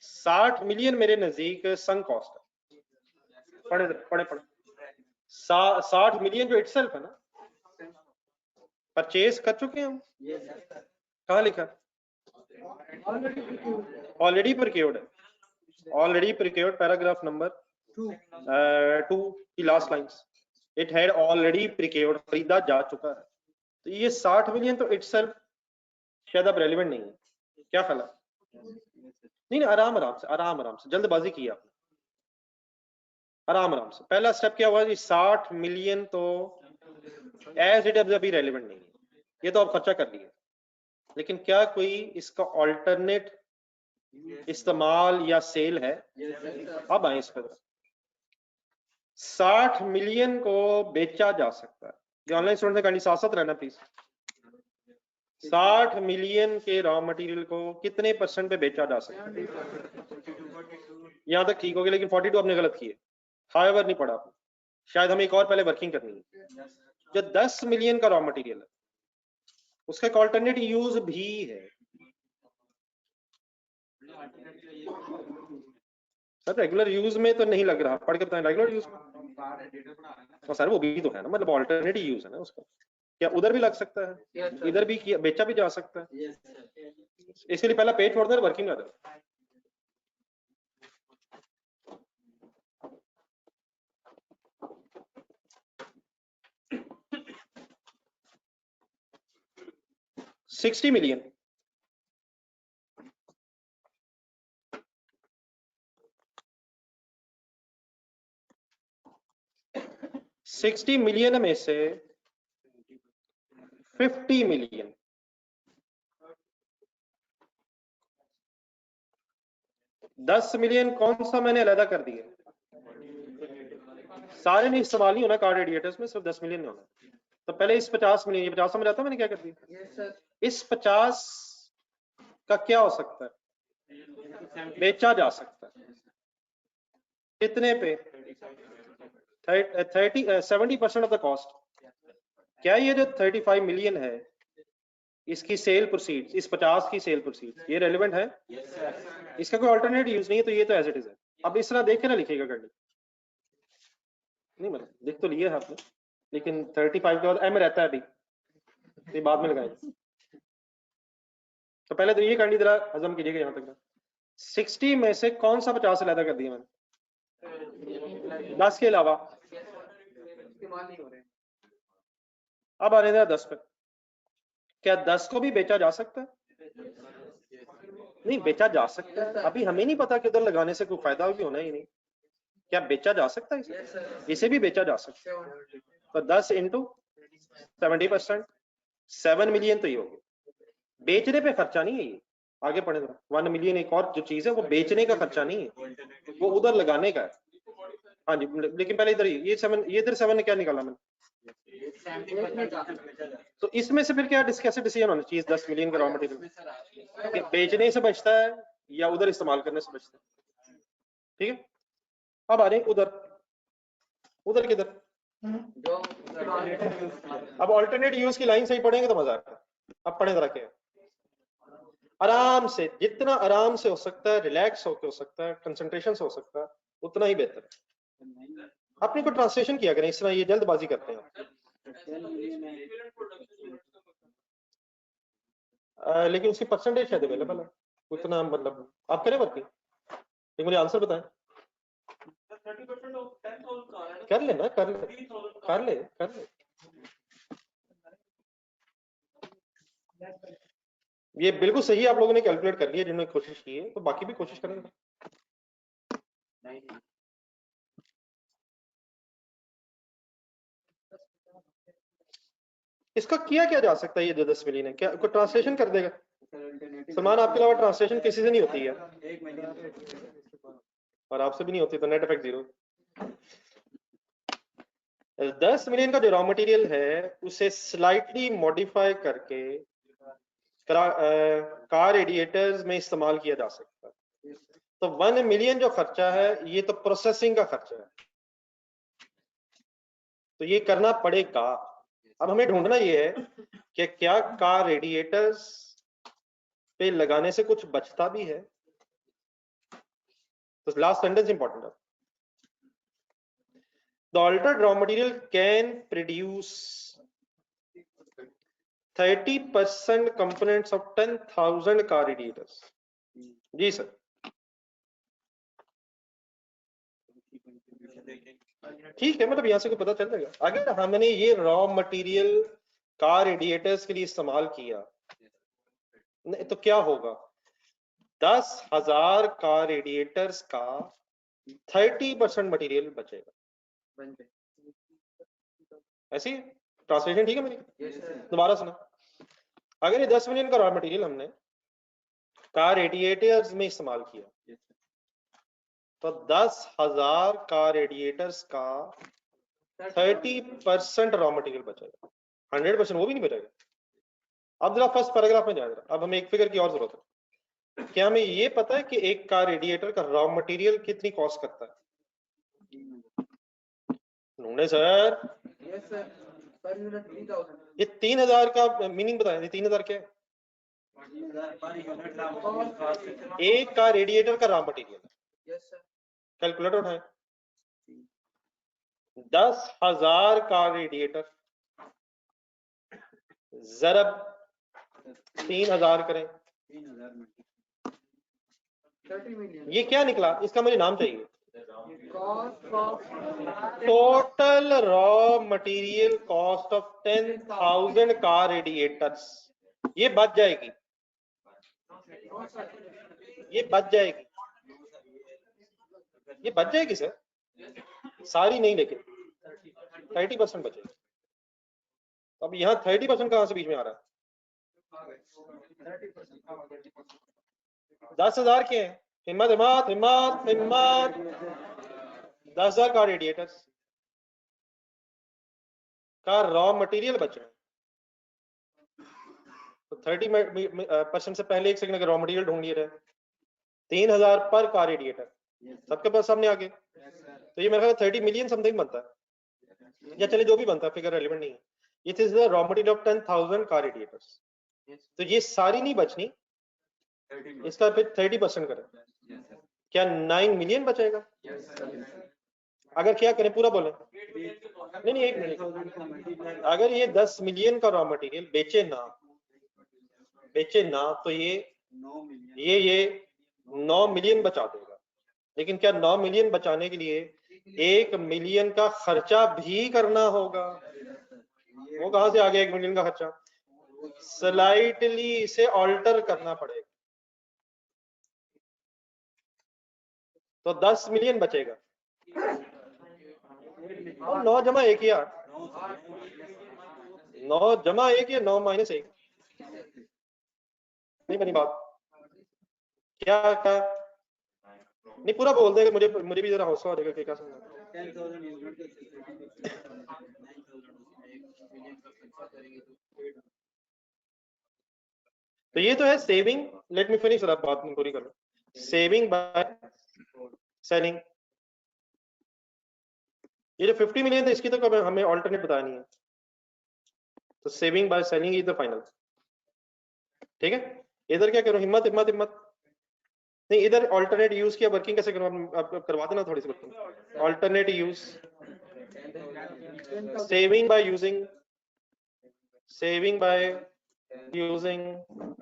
60 मिलियन मेरे नजदीक संक कॉस्ट है. पढ़े 60 मिलियन जो इटसेल्फ है ना, परचेज कर चुके हैं हम. कहाँ लिखा? ऑलरेडी प्रोक्योर्ड है. ऑलरेडी प्रोक्योर्ड, पैराग्राफ नंबर 2 की last lines. It had already procured, खरीदा जा चुका है. तो ये 60 मिलियन तो इटसेल्फ शायद अब रेलेवेंट नहीं है. क्या ख्याल है? नहीं आराम से जल्दबाजी की आपने. आराम से. पहला स्टेप क्या हुआ? 60 मिलियन तो एज इट इज अभी रेलेवेंट नहीं है. ये तो आप खर्चा कर लिया, लेकिन क्या कोई इसका ऑल्टरनेट इस्तेमाल या सेल है? अब आए इस पर. 60 मिलियन को बेचा जा सकता है। ये ऑनलाइन स्टूडेंट ने साथ साथ रहना प्लीज। 60 मिलियन के रॉ मटेरियल को कितने % पे बेचा जा सकता है? यहां तक ठीक हो गया, लेकिन 42 आपने गलत किए। हाउएवर नहीं पढ़ा आपने, शायद हमें एक और पहले वर्किंग करनी है। जो 10 मिलियन का रॉ मटेरियल है उसका एक ऑल्टरनेट यूज भी है। सर रेगुलर यूज में तो नहीं लग रहा, पढ़ के बताएं रेगुलर यूज में। सर वो भी तो है ना, मतलब ऑल्टरनेट यूज है ना उसका। क्या उधर भी लग सकता है, इधर भी किया बेचा भी जा सकता है। इसके लिए पहला पेज छोड़ दे, वर्किंग कर दे। $60 मिलियन $60 मिलियन में से 50 मिलियन $10 मिलियन कौन सा मैंने अलग कर दिया? सारे नहीं इस्तेमाल नहीं होना कार्ड रेडिएटर्स में, सिर्फ 10 मिलियन होना। तो पहले इस 50 मिलियन, ये 50 समझ आता है मैंने क्या कर दिया? इस 50 का क्या हो सकता है? बेचा जा सकता है कितने पे? 70% ऑफ द कॉस्ट। क्या ये जो 35 मिलियन है इसकी सेल प्रोसीड्स, इस 50 की सेल प्रोसीड्स, ये रेलेवेंट है? इसका कोई अल्टरनेट यूज नहीं है, तो ये तो एज इट इज है। अब इस तरह देख के ना लिखेगा करनी नहीं, मतलब लिख तो लिया है आपने, लेकिन 35 के बाद एम रहता है अभी, तो बाद में लगाएंगे। तो पहले तो ये करनी जरा हजम कीजिएगा यहाँ तक। 60 में से कौन सा 50 अलग कर दिया मैंने? 10 के अलावा। अब आने देना 10 पे। क्या 10 को भी बेचा जा सकता है? नहीं बेचा जा सकता है, अभी हमें नहीं पता कि उधर लगाने से कोई फायदा भी होना ही नहीं। क्या बेचा जा सकता है इसे भी बेचा जा सकता है। तो 10 इंटू 70%, 7 मिलियन तो ये हो गया। बेचने पे खर्चा नहीं है ये, आगे पढ़े 1 मिलियन एक और जो चीज है वो बेचने का खर्चा नहीं है, वो उधर लगाने का है। हाँ जी, लेकिन पहले इधर ये 7, ये इधर 7 ने क्या निकाला मैंने? तो इसमें से फिर क्या कैसे डिसीजन होना चाहिए 10 मिलियन का रॉ मटेरियल कि बेचने से बचता है या उधर इस्तेमाल करने से बचता है? ठीक है, अब आ रहे उधर। उधर किधर? अब ऑल्टरनेट यूज की लाइन सही पढ़ेंगे तो मजा आएगा। अब पढ़े जरा क्या, आराम से, जितना आराम से हो सकता है, रिलैक्स होकर हो सकता है, कंसंट्रेशन से हो सकता है, उतना ही बेहतर है। अपने को ट्रांसलेशन किया करें, इस तरह ये जल्दबाजी करते हैं। लेकिन उसकी परसेंटेज शायद अवेलेबल है उतना, मतलब आप करें वर्किंग, लेकिन मुझे आंसर बताएं। कर ले ना, कर ले कर ले कर ले। ये बिल्कुल सही आप लोगों ने कैलकुलेट कर लिया जिन्होंने कोशिश की है, तो बाकी भी कोशिश करेंगे। इसका किया क्या जा सकता है? ये जो 10 मिलियन है, क्या कोई ट्रांसलेशन कर देगा? सलमान, आपके अलावा ट्रांसलेशन किसी से नहीं होती है और आपसे भी नहीं होती, तो नेट इफेक्ट 0। 10 मिलियन का जो रॉ मटेरियल है उसे स्लाइटली मॉडिफाई करके कार रेडिएटर्स में इस्तेमाल किया जा सकता है। तो 1 मिलियन जो खर्चा है ये तो प्रोसेसिंग का खर्चा है, तो ये करना पड़ेगा। अब हमें ढूंढना ये है कि क्या कार रेडिएटर्स पे लगाने से कुछ बचता भी है। तो लास्ट सेंटेंस इंपॉर्टेंट है। The altered raw material can produce 30% components of 10,000 car radiators. जी सर, ठीक है, मतलब यहां से को पता चल जाएगा। अगर हमने ये रॉ मटेरियल कार रेडिएटर्स के लिए इस्तेमाल किया तो क्या होगा? 10,000 कार रेडिएटर्स का 30% मटेरियल बचेगा। ऐसी ट्रांसलेशन ठीक है मेरी? दोबारा सुना, अगर ये 10 मिलियन का रॉ मटेरियल हमने कार रेडिएटर्स में इस्तेमाल किया तो 10,000 का रेडिएटर्स का 30% रॉ मटेरियल बचेगा, 100% वो भी नहीं बचेगा। अब जरा फर्स्ट पैराग्राफ में जाए, अब हमें एक फिगर की और जरूरत है। क्या हमें ये पता है कि एक कार रेडिएटर का रॉ मटेरियल कितनी कॉस्ट करता है? ढूंढे sir. Yes sir, per unit 3000। ये 3000 का मीनिंग बताएं, 3000 क्या है? एक का रेडिएटर का raw material. Yes sir. Calculator उठाएं। 10,000 का रेडिएटर जरब 3000 करें, 30 मिलियन। ये क्या निकला? इसका मुझे नाम चाहिए। Cost of total raw material cost of 10,000 car radiators. ये बच जाएगी, ये बच जाएगी, ये बच जाएगी सर, सारी नहीं लेकिन 30% बचेगी। अब यहाँ 30% कहां से बीच में आ रहा है? 10,000 के हैं, हिम्मत हिम्मत हिम्मत हिम्मत। 10,000 का रेडिएटर्स का रॉ मटेरियल बच रहा है, तो 30% से पहले 1 सेकंड अगर रॉ मटेरियल ढूंढ रहे 3,000 पर का रेडिएटर, सबके पास सामने आ गए, तो ये मेरे ख्याल 30 मिलियन समथिंग बनता है, या चले जो भी बनता है, फिगर रेलिवेंट नहीं है। It is the raw material of 10,000 car radiators. तो ये सारी नहीं बचनी, इसका फिर 30% करें, क्या 9 मिलियन बचेगा? अगर क्या करें, पूरा बोले। नहीं, एक मिनट, अगर ये 10 मिलियन का रॉ मटेरियल बेचे ना तो ये 9 मिलियन बचा देगा। लेकिन क्या 9 मिलियन बचाने के लिए 1 मिलियन का खर्चा भी करना होगा? वो कहां से आ गया 1 मिलियन का खर्चा? स्लाइटली इसे ऑल्टर करना पड़ेगा, तो 10 मिलियन बचेगा। और 9 जमा 1 ही 8, 9 जमा 1 या 9 माइनस 1, नहीं बनी बात। क्या नहीं, पूरा बोल देगा, मुझे भी जरा हौसला हो जाएगा कि क्या समझा। तो ये तो है सेविंग। लेट मी फिनिश, आप बात पूरी करो। सेविंग बाय सेलिंग, ये जो 50 मिलियन था इसकी तो हमें ऑल्टरनेट बतानी है, तो saving by selling is the final. ठीक है, इधर क्या करो, हिम्मत हिम्मत हिम्मत। नहीं, इधर ऑल्टरनेट यूज किया, वर्किंग कैसे करो आप करवा देना थोड़ी सी working. Alternate use, saving by using, saving by using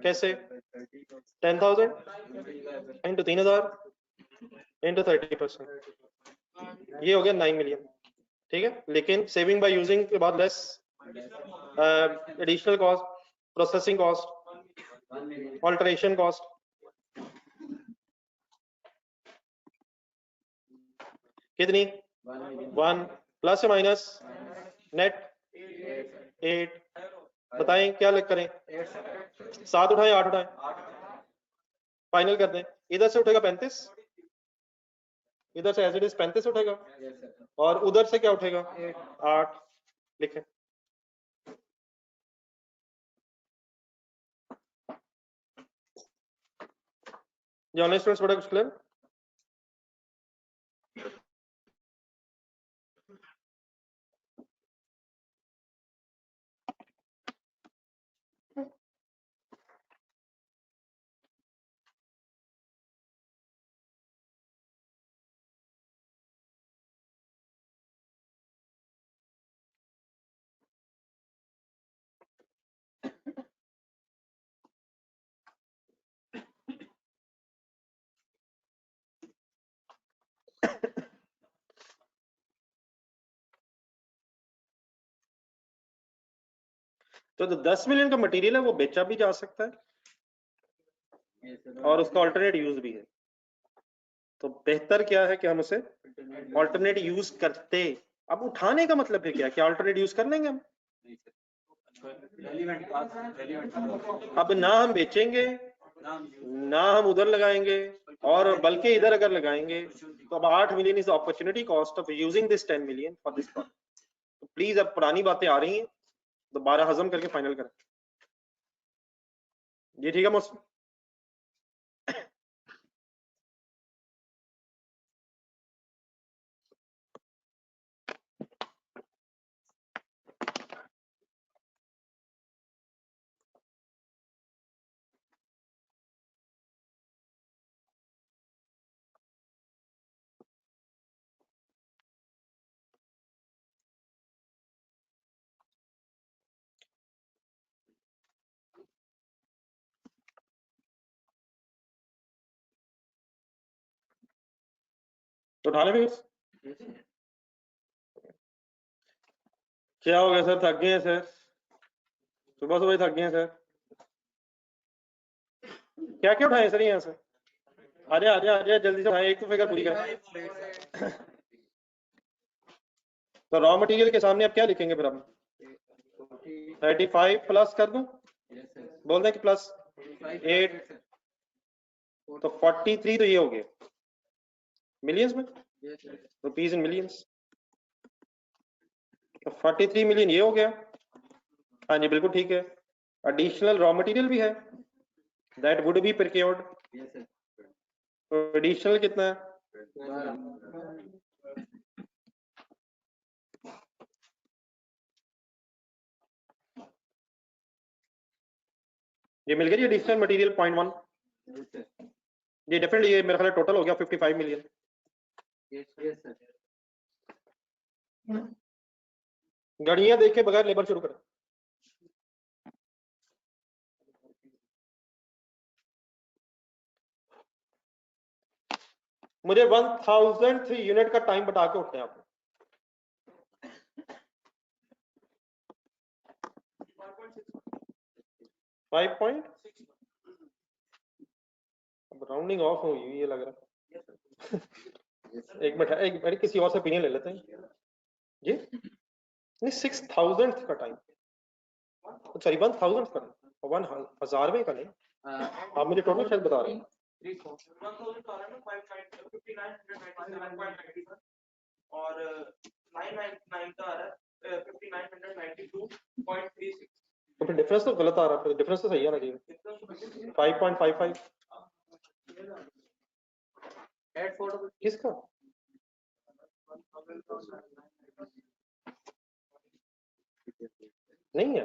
कैसे? 10,000 इंटू 3,000 इंटू 30%, ये हो गया 9 मिलियन। ठीक है, लेकिन सेविंग बाय यूजिंग के बाद less additional cost, processing cost, alteration cost, कितनी? 1 प्लस या माइनस नेट 8। बताएं क्या करें? 7 उठाएं 8 उठाएं, फाइनल कर दें। इधर से उठेगा 35, इधर से एज इट इज 35 उठेगा, और उधर से क्या उठेगा? 8। लिखें। ये ऑनलाइन स्टूडेंट्स बड़ा कुछ क्लियर? तो 10 मिलियन का मटेरियल है, वो बेचा भी जा सकता है और उसका ऑल्टरनेट यूज भी है। तो बेहतर क्या है कि हम उसे ऑल्टरनेट यूज करते। अब उठाने का मतलब है क्या, क्या ऑल्टरनेट यूज कर लेंगे हम? अब ना हम बेचेंगे, ना हम उधर लगाएंगे, और बल्कि इधर अगर लगाएंगे तो अब 8 million is opportunity cost of using this 10 million for this project. तो प्लीज अब पुरानी बातें आ रही हैं दोबारा हजम करके फाइनल करें। ये ठीक है मौसम? तो उठा ले फिर। क्या हो गया सर? थक गए हैं सर? सुबह सुबह थक गए हैं सर? क्या क्या उठाए सर यहाँ से? आजा आजा आजा जल्दी से उठाए, एक तो फिगर पूरी करें। तो रॉ मटेरियल के सामने आप क्या लिखेंगे फिर? आप 35 प्लस कर दूं? बोल दें कि प्लस 8, तो 43 तो ये हो गया मिलियंस में, रुपीज इन मिलियंस। तो 43 मिलियन ये हो गया। हाँ जी बिल्कुल ठीक है। एडिशनल रॉ मटेरियल भी है, दैट वुड बी प्रोक्योर्ड। तो एडिशनल कितना है? ये मिल गया जी एडिशनल मटेरियल 0.1। ये डेफिनेटली ये मेरा ख्याल टोटल हो गया 55 मिलियन। गड़ियां देख के बगैर लेबर शुरू करें। मुझे 1000th यूनिट का टाइम बता के उठते हैं आप। 5.6 अब राउंडिंग ऑफ हुई ये लग रहा है। एक मिनट किसी और से ओपिनियन ले लेते हैं जी। नहीं 6000th का टाइम, सॉरी 1000th का नहीं, 1000वें का नहीं। आप मुझे टोटल शायद बता रहे हैं। और 999 का आ रहा है 5992.36। तो फिर डिफरेंस तो गलत आ रहा है, डिफरेंस तो सही आना चाहिए 5.55। किसका? नहीं है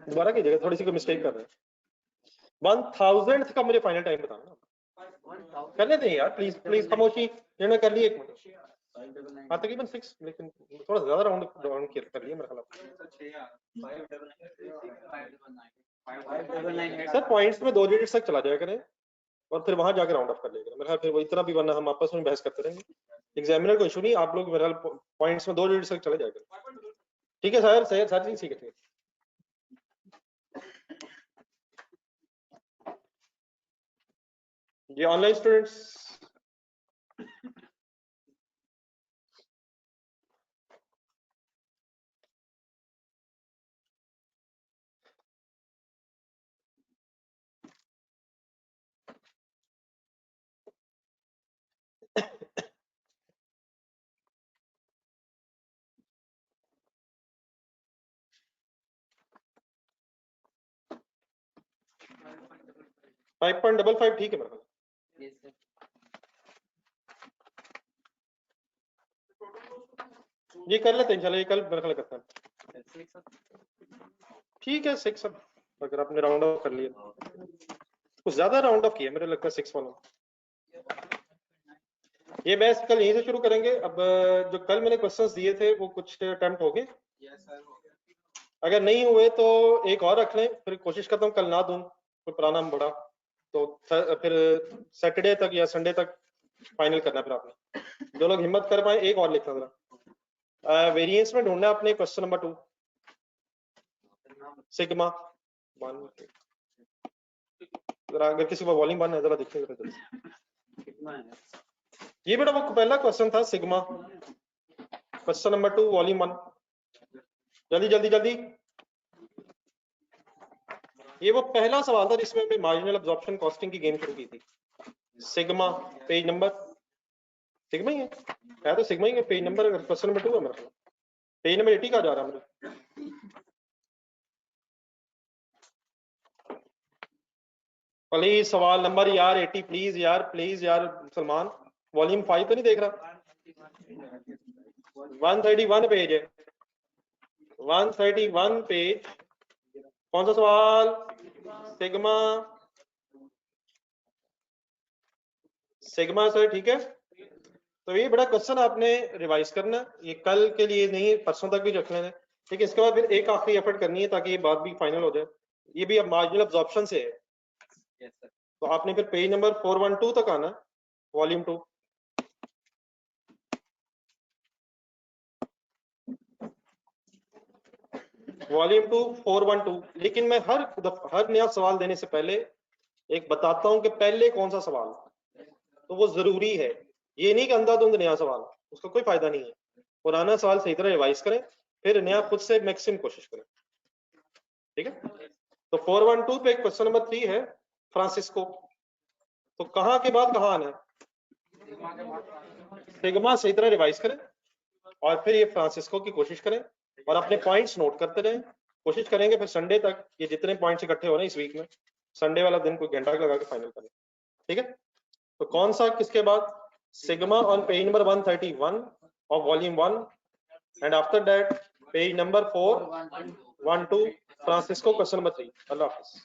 दोबारा कीजिएगा, थोड़ी सी कोई मिस्टेक कर रहे हैं। 1000th का मुझे फाइनल टाइम बताना ना। कर लेते हैं यार प्लीज प्लीज, खामोशी जिन्होंने कर ली। एक मिनट, हाँ तकरीबन 6, लेकिन थोड़ा ज्यादा राउंड कर लिया मेरा ख्याल। सर पॉइंट्स में 2 डिजिट तक चला जाया करें और फिर वहां जाकर राउंड ऑफ कर लेगा मेरा ख्याल। फिर वो इतना भी, वरना हम आपस में बहस करते रहेंगे। एग्जामिनर को इशू नहीं, आप लोग मेरा पॉइंट्स में 2 डिजिट तक चले जाएगा। ठीक है सर, सही सारी ठीक है। ये ऑनलाइन स्टूडेंट्स 5.55 ठीक है मेरा ख्याल। ये कर लेते हैं, चलो ये कल मेरा ख्याल करते हैं। ठीक है 6, अब अगर आपने राउंड ऑफ कर लिया, कुछ ज्यादा राउंड ऑफ किया मेरे लगता है 6 वाला। ये मैच कल यहीं से शुरू करेंगे। अब जो कल मैंने क्वेश्चंस दिए थे वो कुछ अटेम्प्ट हो गए, अगर नहीं हुए तो एक और रख लें, फिर कोशिश करता हूँ कल ना दूं कोई पुराना बड़ा, तो फिर सैटरडे तक या संडे तक फाइनल करना। फिर आपने जो लोग हिम्मत कर पाए एक और लिखना जरा। वेरिएंस में ढूंढना अपने क्वेश्चन नंबर 2 सिग्मा 1। जरा अगर किसी को वॉल्यूम बनना है जरा देखिए जरा। ये बेटा वो पहला क्वेश्चन था सिग्मा, क्वेश्चन नंबर 2 वॉल्यूम 1। जल्दी जल्दी जल्दी। ये वो पहला सवाल था जिसमें हमने मार्जिनल अब्जॉर्प्शन कॉस्टिंग की गेम शुरू की थी। सिग्मा पेज नंबर सिग्मा ही है तो सिग्मा ही है पेज नंबर। अगर क्वेश्चन नंबर 2 है मेरा पेज नंबर 80 का जा रहा है मेरा। प्लीज सवाल नंबर यार 80 प्लीज यार सलमान वॉल्यूम 5 तो नहीं देख रहा। 131 पेज है 131 पेज। कौन सा सवाल? सिग्मा सर ठीक है। तो ये बड़ा क्वेश्चन आपने रिवाइज करना, ये कल के लिए नहीं परसों तक भी रख लेना। ठीक है, इसके बाद फिर एक आखिरी एफर्ट करनी है ताकि ये बात भी फाइनल हो जाए। ये भी अब मार्जिनल अब्जॉर्प्शन से है। Yes, sir. तो आपने फिर पेज नंबर 412 तक आना, वॉल्यूम 2। वॉल्यूम 2 412। लेकिन मैं हर नया सवाल देने से पहले एक बताता हूं कि पहले कौन सा सवाल, तो वो जरूरी है। ये नहीं कि अंधाधुंध नया सवाल, उसका कोई फायदा नहीं है। पुराना सवाल सही तरह रिवाइज करें, फिर नया खुद से मैक्सिमम कोशिश करें। ठीक है, तो 412 पे क्वेश्चन नंबर 3 है फ्रांसिस्को। तो कहां के बाद कहां आना है? सिग्मा सही तरह रिवाइज करें और फिर ये फ्रांसिस्को की कोशिश करें और अपने पॉइंट्स नोट करते रहें। कोशिश करेंगे फिर संडे तक ये जितने पॉइंट्स इकट्ठे हो रहे हैं इस वीक में, संडे वाला दिन कोई घंटा लगा के फाइनल करें। ठीक है, तो कौन सा किसके बाद? Sigma on page number 131 of volume 1 and after that page number 412 Francisco question number 3। Allah Hafiz.